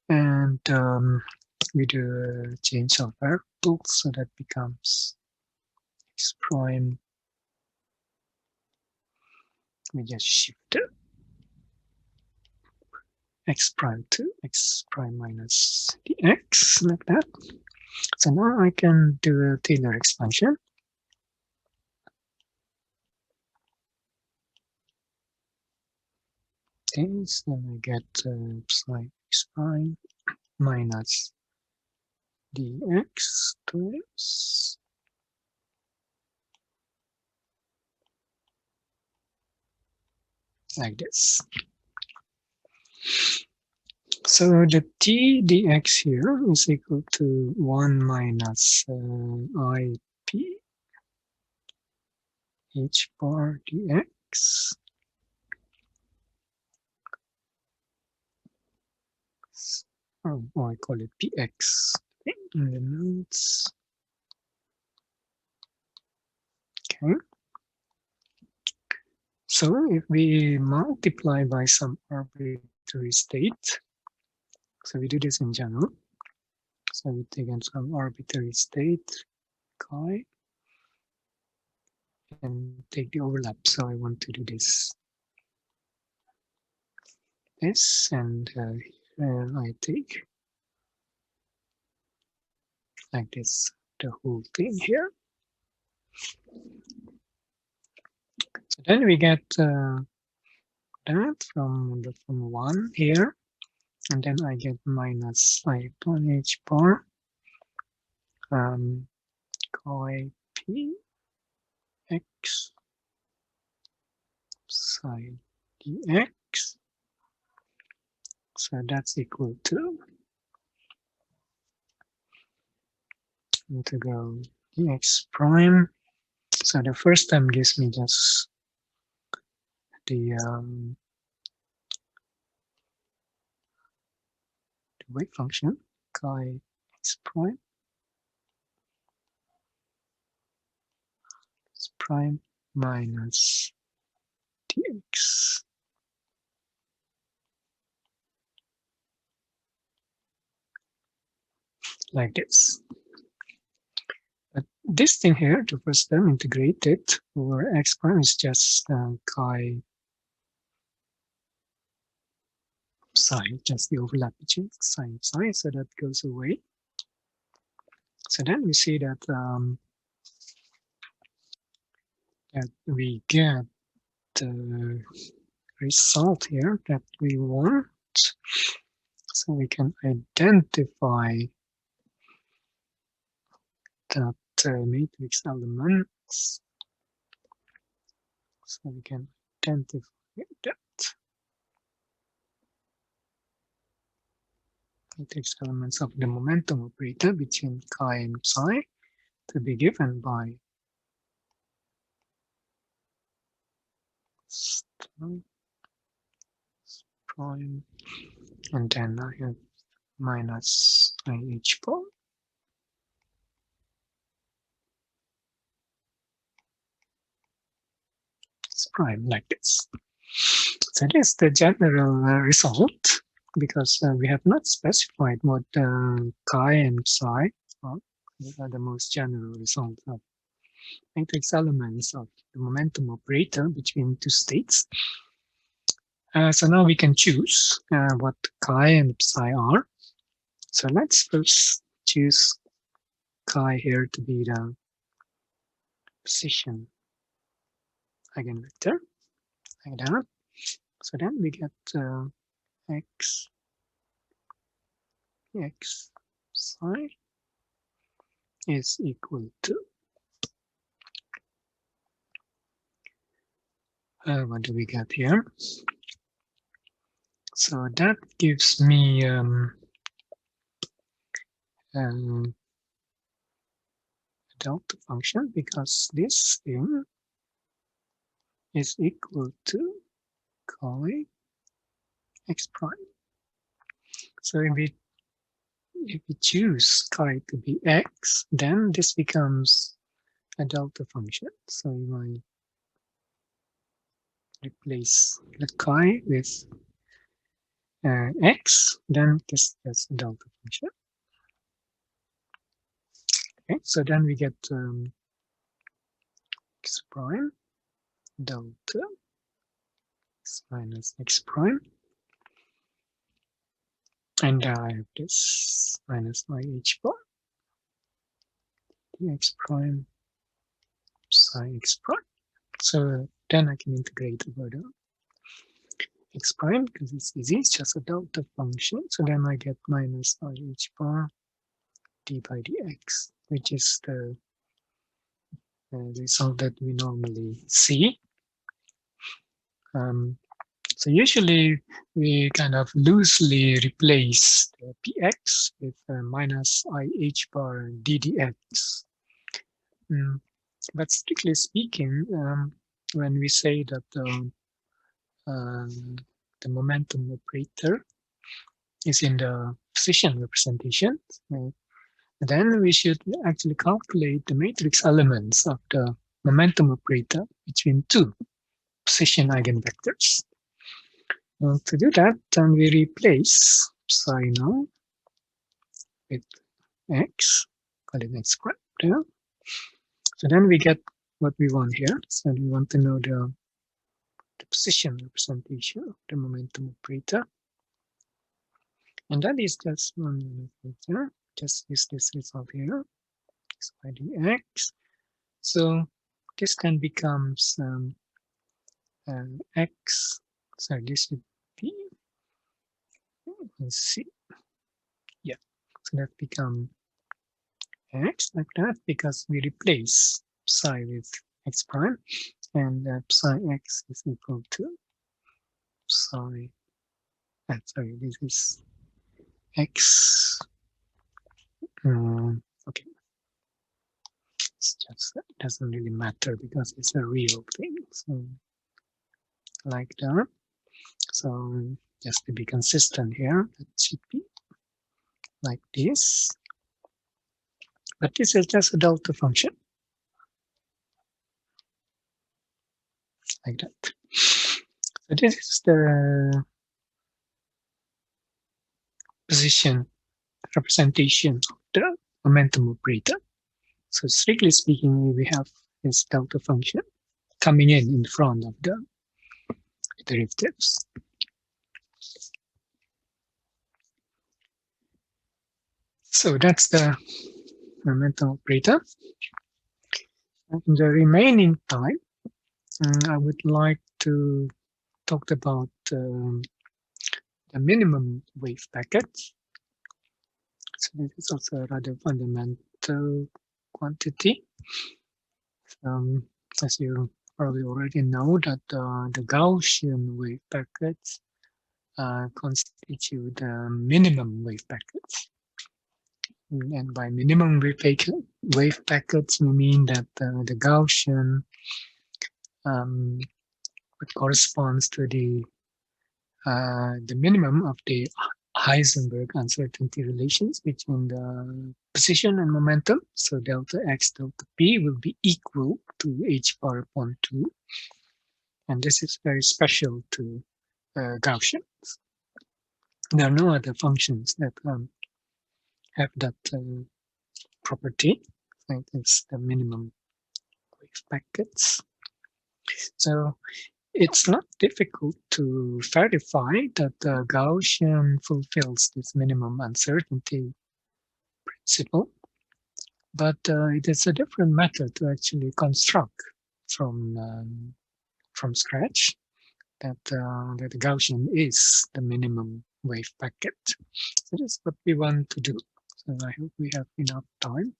And we do a change of variable, so that becomes x prime. We just shift it. X prime to x prime minus dx, like that. So now I can do a Taylor expansion. Okay, so I get psi x prime minus dx times like this. So the t dx here is equal to 1 minus ip h bar dx. Oh, I call it px in the notes. Okay. So if we multiply by some arbitrary state, so we do this in general. So we take in some arbitrary state, chi, and take the overlap. So I want to do this, and I take like this, the whole thing here. So then we get that from 1 here, and then I get minus I upon h bar chi p x psi dx. So that's equal to integral dx prime. So the first term gives me just the wave function chi x prime minus dx. Like this. But this thing here, the first term integrated over x prime is just chi psi, just the overlap between psi and psi, so that goes away. So then we see that that we get the result here that we want. So we can identify that matrix elements. So we can identify that matrix elements of the momentum operator between chi and psi to be given by prime, and then I have minus IH bar. It's prime like this. So that is the general result, because we have not specified what chi and psi are. These are the most general results of matrix elements of the momentum operator between two states. So now we can choose what chi and psi are. So let's first choose chi here to be the position eigenvector, like that. So then we get x psi is equal to What do we get here? So that gives me a delta function, because this thing is equal to chi x prime. So if we choose chi to be x, then this becomes a delta function. So you might replace the chi with x, then this is a delta function. Okay, so then we get x prime delta x minus x prime, and I have this minus IH bar dx prime psi x prime. So then I can integrate over the x prime because it's easy, it's just a delta function. So then I get minus IH bar d by dx, which is the result that we normally see. So usually we kind of loosely replace the px with minus IH bar ddx. But strictly speaking, when we say that the momentum operator is in the position representation, then we should actually calculate the matrix elements of the momentum operator between two position eigenvectors. To do that, then we replace psi now with x, call it x squared there. So then we get what we want here. So we want to know the position representation of the momentum operator. And that is just one here. Just use this result here, x by dx. So this then becomes x, sorry, this should be, let's see, yeah, so that become x like that, because we replace psi with x prime, and psi x is equal to psi, sorry, this is x, okay, it's just, it doesn't really matter because it's a real thing, so like that. So just to be consistent here, it should be like this. But this is just a delta function. Like that. So this is the position representation of the momentum operator. So strictly speaking, we have this delta function coming in front of the derivatives. So that's the momentum operator. In the remaining time, I would like to talk about the minimum wave packet. So this is also a rather fundamental quantity. As you probably already know, that the Gaussian wave packets constitute the minimum wave packets. And by minimum wave packets, we mean that the Gaussian corresponds to the minimum of the Heisenberg uncertainty relations between the position and momentum. So delta x delta p will be equal to h bar upon 2. And this is very special to Gaussians. There are no other functions that have that property. Like it's the minimum wave packets. So it's not difficult to verify that the Gaussian fulfills this minimum uncertainty principle, but it is a different method to actually construct from scratch that the Gaussian is the minimum wave packet. So that's what we want to do. So I hope we have enough time.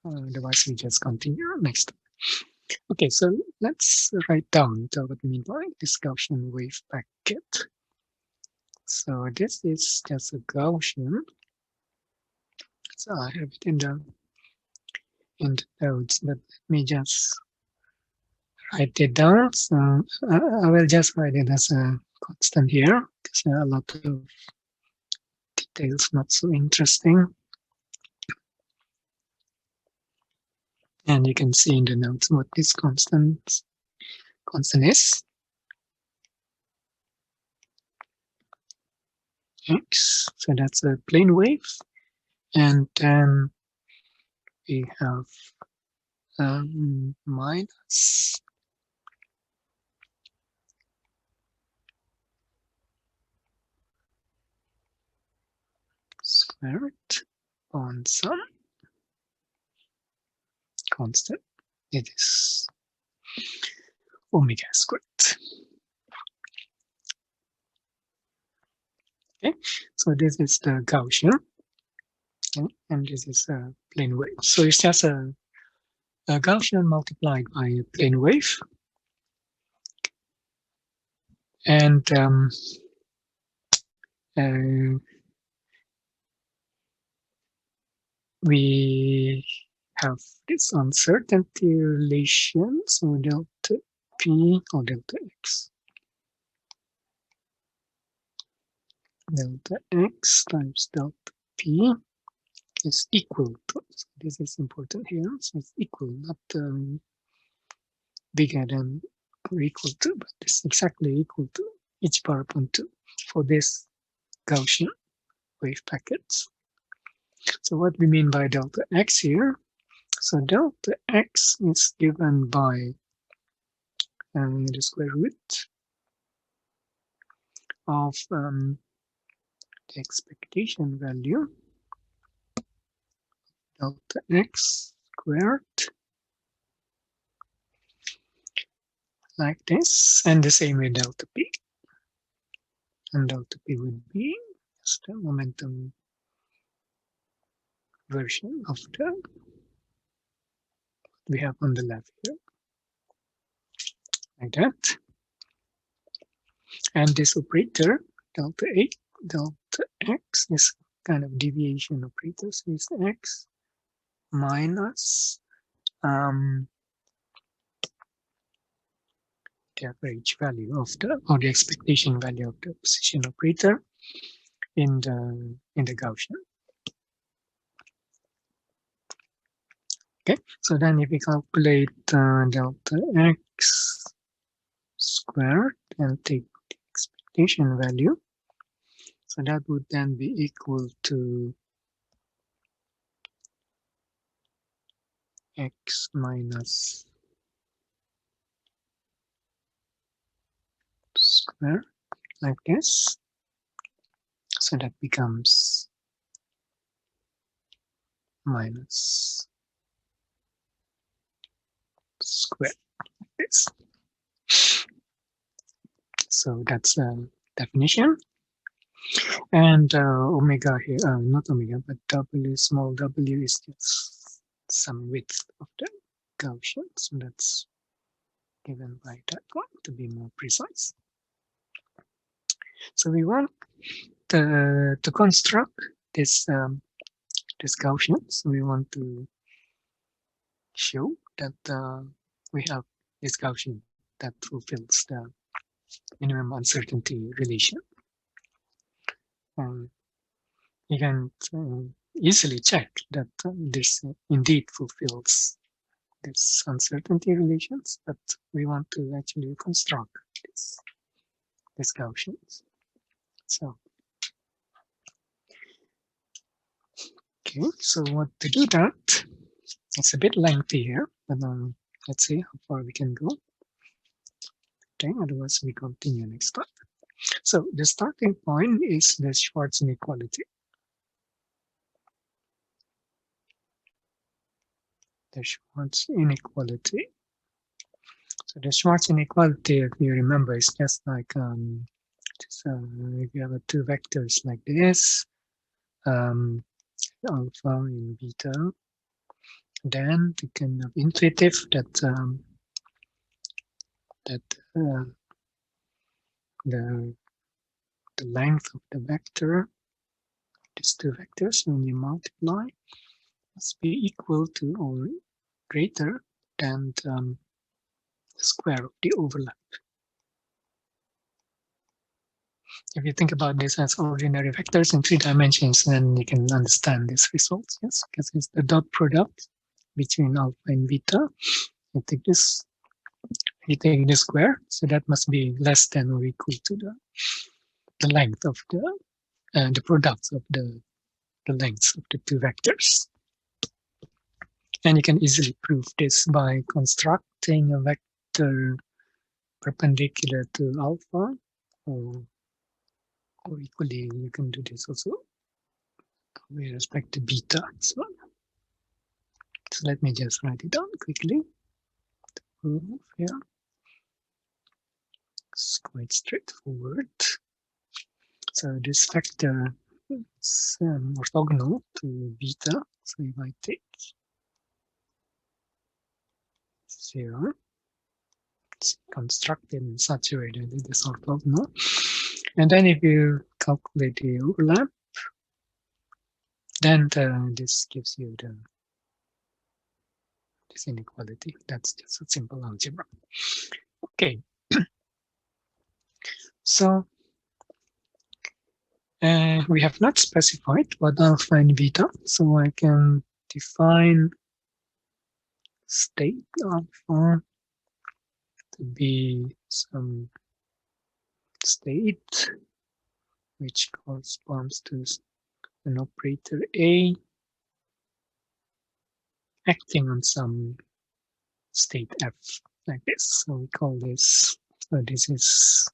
Otherwise, we just continue next time. Okay, so let's write down what we mean by this Gaussian wave packet. So this is just a Gaussian. So I have it in the notes, but let me just write it down. So I will just write it as a constant here, because there are a lot of details not so interesting. And you can see in the notes what this constant is. X, so that's a plane wave. And then we have minus squared on some constant. It is omega squared. Okay, so this is the Gaussian, okay, and this is a plane wave. So it's just a Gaussian multiplied by a plane wave. And we have this uncertainty relation, so delta P or delta X. Delta X times delta P is equal to, so this is important here, so it's equal, not bigger than or equal to, but it's exactly equal to h bar upon 2 for this Gaussian wave packets. So what we mean by delta X here, so delta X is given by the square root of the expectation value delta X squared like this, and the same with delta P. And delta P would be just a momentum version of the we have on the left here, like that. And this operator delta X is kind of deviation operator, so it's X minus the average value of the or the expectation value of the position operator in the Gaussian. Okay, so then if we calculate delta X squared and take the expectation value, so that would then be equal to X minus square like this. So that becomes minus square like this. So that's a definition. And omega here, not omega, but W, small w is just some width of the Gaussian. So that's given by that one to be more precise. So we want to construct this this Gaussian. So we want to show that we have this Gaussian that fulfills the minimum uncertainty relation. You can easily check that this indeed fulfills this uncertainty relations, but we want to actually construct this Gaussians. So, okay, so what to do that? It's a bit lengthy here, but let's see how far we can go. Okay, otherwise we continue next time. So the starting point is the Schwarz inequality. The Schwarz inequality. So the Schwarz inequality, if you remember, is just like if you have two vectors like this, alpha and beta, then the kind of intuitive that that the length of the vector, these two vectors, when you multiply, must be equal to or greater than the square of the overlap. If you think about this as ordinary vectors in 3 dimensions, then you can understand this result. Yes, because it's the dot product between alpha and beta. You take this square, so that must be less than or equal to the length of the products of the lengths of the two vectors. And you can easily prove this by constructing a vector perpendicular to alpha, or equally you can do this also with respect to beta. So let me just write it down quickly. Proof here. It's quite straightforward. So this vector is orthogonal to beta. So if I take 0, it's constructed in such a way that it is orthogonal. And then if you calculate the overlap, then this gives you this inequality. That's just a simple algebra. Okay. So we have not specified what alpha and beta, so I can define state alpha to be some state which corresponds to an operator A acting on some state F, like this. So we call this, so this is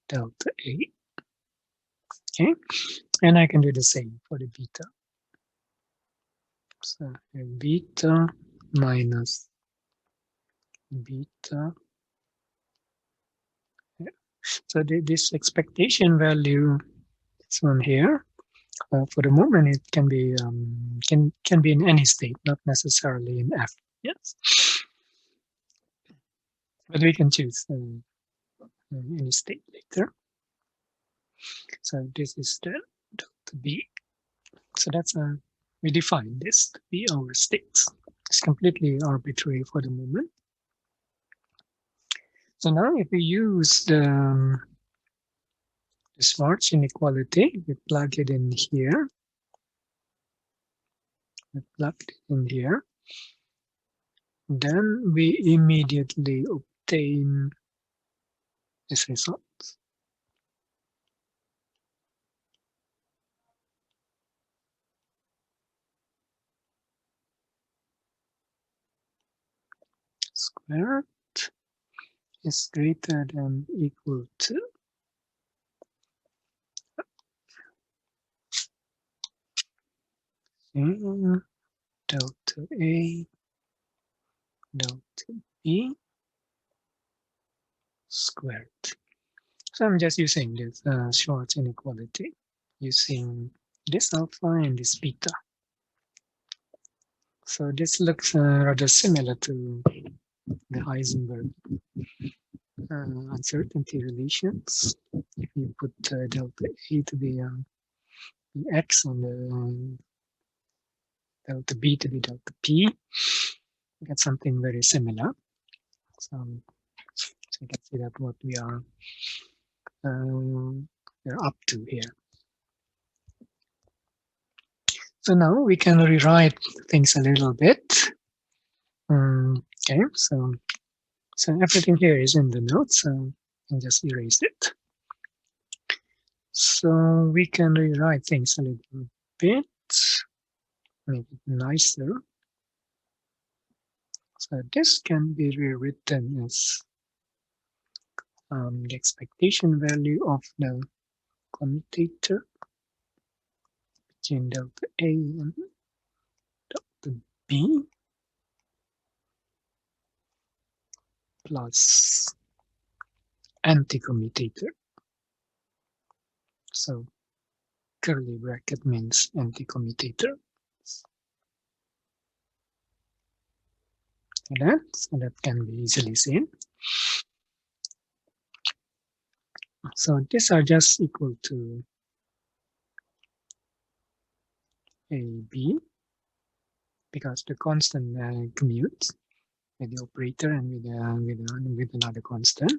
delta A. Okay, and I can do the same for the beta. So beta minus beta. Yeah. So this expectation value, this one here, for the moment it can be can be in any state, not necessarily in F. Yes, but we can choose any state later. So this is the delta B. So that's we define this to be our states. It's completely arbitrary for the moment. So now if we use the Schwarz inequality, we plug it in here. We plug it in here. Then we immediately obtain this result. Squared is greater than equal to delta A delta B squared. So I'm just using this Schwarz inequality, using this alpha and this beta. So this looks rather similar to the Heisenberg uncertainty relations. If you put delta A to be X and delta B to be delta P, you get something very similar. So you can see that what we are we're up to here. So now we can rewrite things a little bit. Okay, so everything here is in the notes, so I can just erase it. So we can rewrite things a little bit, make it nicer. So this can be rewritten as the expectation value of the commutator between delta A and delta B plus anti-commutator. So curly bracket means anti-commutator. So that can be easily seen. So these are just equal to AB because the constant commutes with the operator and with another constant.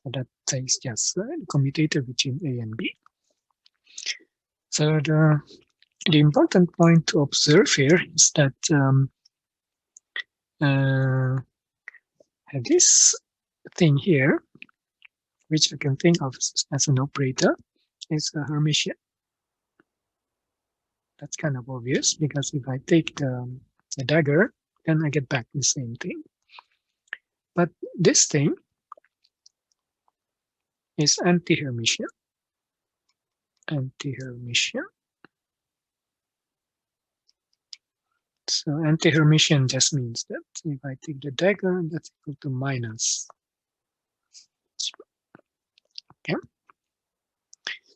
So that is just the commutator between A and B. So the important point to observe here is that this thing here, which I can think of as an operator, is a Hermitian. That's kind of obvious because if I take the dagger, then I get back the same thing. But this thing is anti-Hermitian. Anti-Hermitian. So anti-Hermitian just means that if I take the dagger, that's equal to minus. Okay.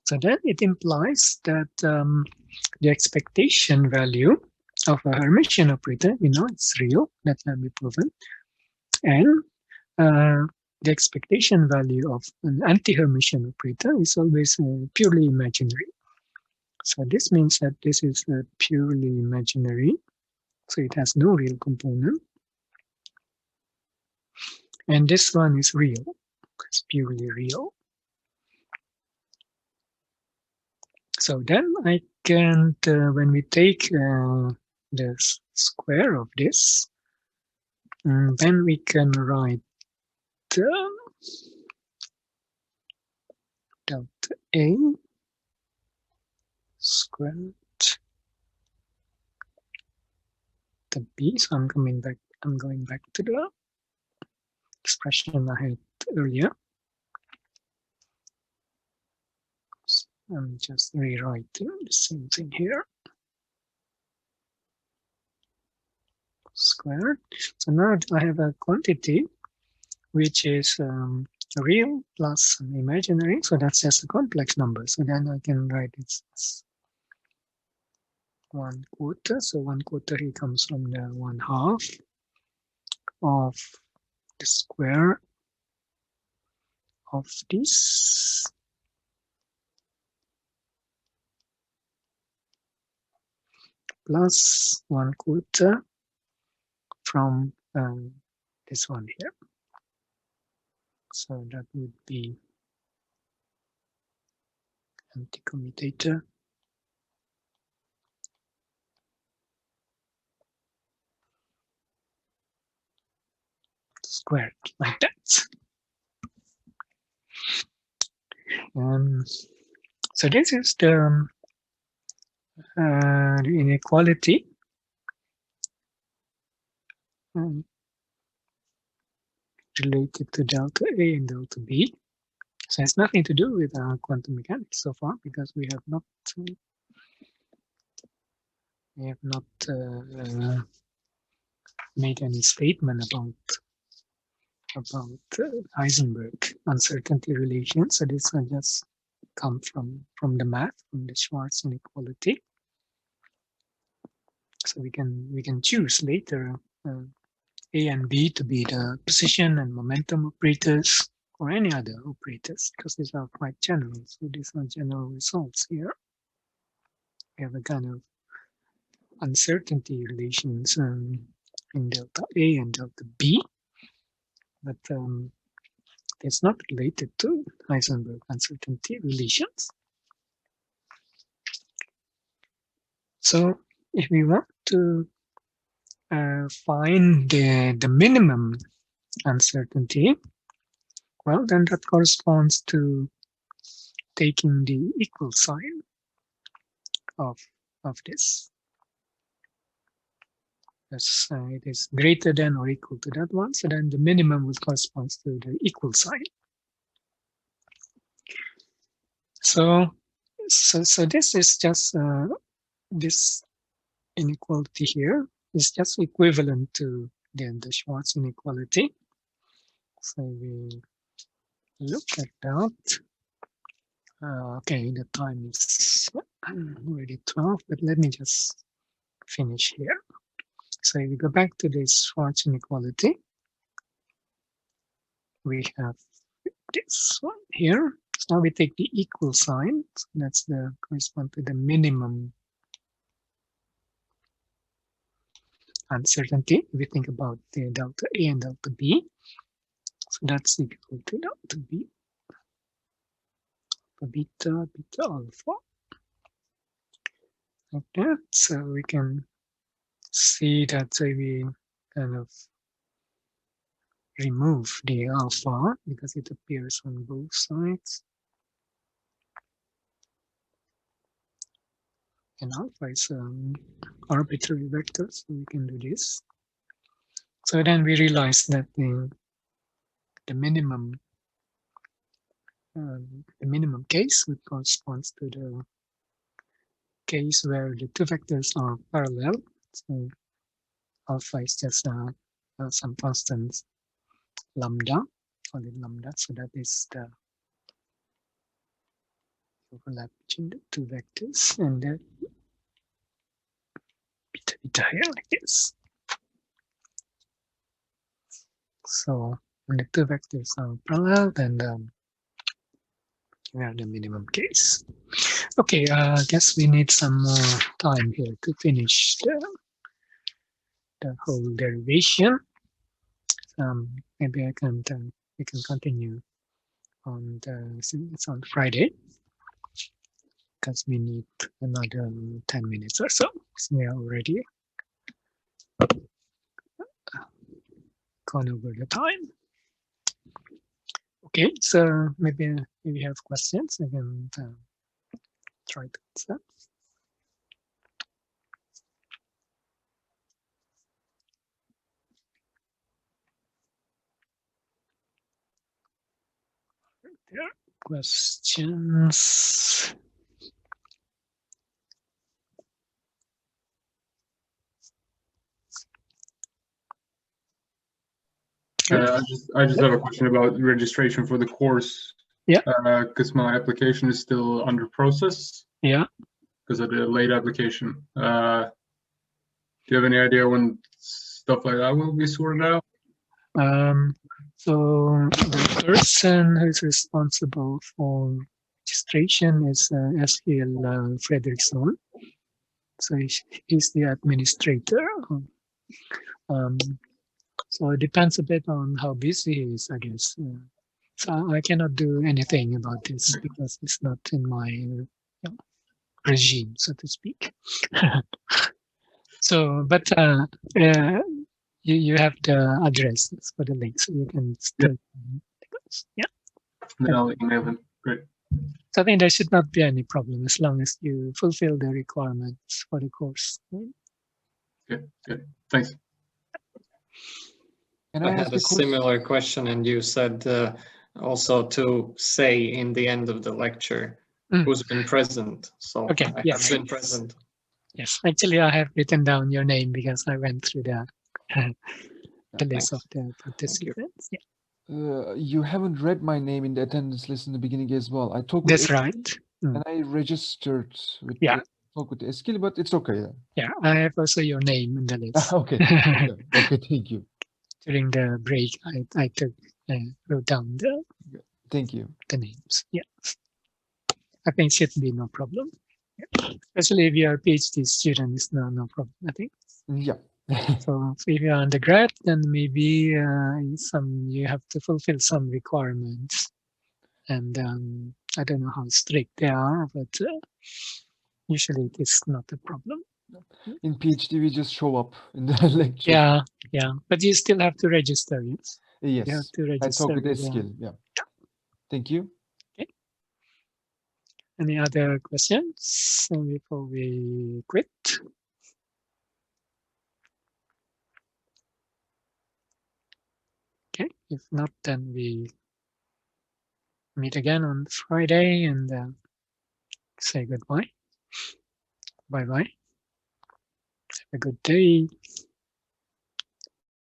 So then it implies that the expectation value of a Hermitian operator, we know it's real, that can be proven. And the expectation value of an anti-Hermitian operator is always purely imaginary. So this means that this is purely imaginary. So it has no real component. And this one is real. It's purely real. So then I can, when we take the square of this, then we can write delta A squared the B. So I'm going back to the expression I had earlier. So I'm just rewriting the same thing here. Squared. So now I have a quantity which is real plus an imaginary. So that's just a complex number. So then I can write it as 1/4. So 1/4 here comes from the 1/2 of the square of this plus 1/4 from this one here. So that would be anti-commutator squared, like that. So this is the inequality related to delta A and delta B. So it's nothing to do with quantum mechanics so far because we have not made any statement about Heisenberg uncertainty relations. So this will just come from the math, from the Schwarz inequality. So we can choose later A and B to be the position and momentum operators or any other operators because these are quite general. So these are general results here. We have a kind of uncertainty relations in delta A and delta B, but it's not related to Heisenberg uncertainty relations. So if we want to find the minimum uncertainty, well, then that corresponds to taking the equal sign of this. It is greater than or equal to that one, so then the minimum will correspond to the equal sign. So this is just this inequality here is just equivalent to the Schwarz inequality. So we look at that. Okay, the time is already 12, but let me just finish here. So if we go back to this Schwarz inequality, we have this one here. So now we take the equal sign. So that's the correspond to the minimum uncertainty. If we think about the delta A and delta B. So that's equal to delta B, beta, beta alpha. Like that. So we can see that we kind of remove the alpha because it appears on both sides. And alpha is an arbitrary vector, so we can do this. So then we realize that the minimum case, which corresponds to the case where the two vectors are parallel. So alpha is just some constant lambda, call it lambda. So that is the overlap between the two vectors, and then beta beta here like this. So when the two vectors are parallel, then we have the minimum case. Okay, I guess we need some more time here to finish the whole derivation. Maybe we can continue on it's on Friday, because we need another 10 minutes or so. So we are already gone over the time. Okay, so maybe you have questions, I can try to answer. There are questions. I just have a question about registration for the course. Yeah. Because my application is still under process. Yeah. Because of the late application. Do you have any idea when stuff like that will be sorted out? So the person who's responsible for registration is Eskil Fredriksson. So he's the administrator. So it depends a bit on how busy he is, I guess. So I cannot do anything about this because it's not in my regime, so to speak. So, but you have the address for the link, so you can still. Yeah. Then I'll email them. Great. So I think there should not be any problem as long as you fulfill the requirements for the course. Good. Good. Thanks. And I had a similar question, and you said also to say in the end of the lecture who's been present. So Okay, I yes. have been present. Yes, actually, I have written down your name because I went through the list Thanks. of the participants. Yeah, You haven't read my name in the attendance list in the beginning as well. I talked with that's right. and I registered with Yeah. talk with Eskil, but it's okay. Yeah, I have also your name in the list. Okay. Okay, thank you. During the break, I took wrote down Thank you. the names. Yeah, I think should be no problem. Yeah. Especially if you're a PhD student, it's no problem. I think. Yeah. So if you're undergrad, then maybe you have to fulfill some requirements, and I don't know how strict they are, but usually it is not a problem. In PhD, we just show up in the lecture. Yeah, yeah, but you still have to register. Yes, you have Yes. to I register. talk with with, Eskil. Yeah. Thank you. Any other questions before we quit? Okay, if not, then we meet again on Friday and say goodbye. Bye-bye. Have a good day.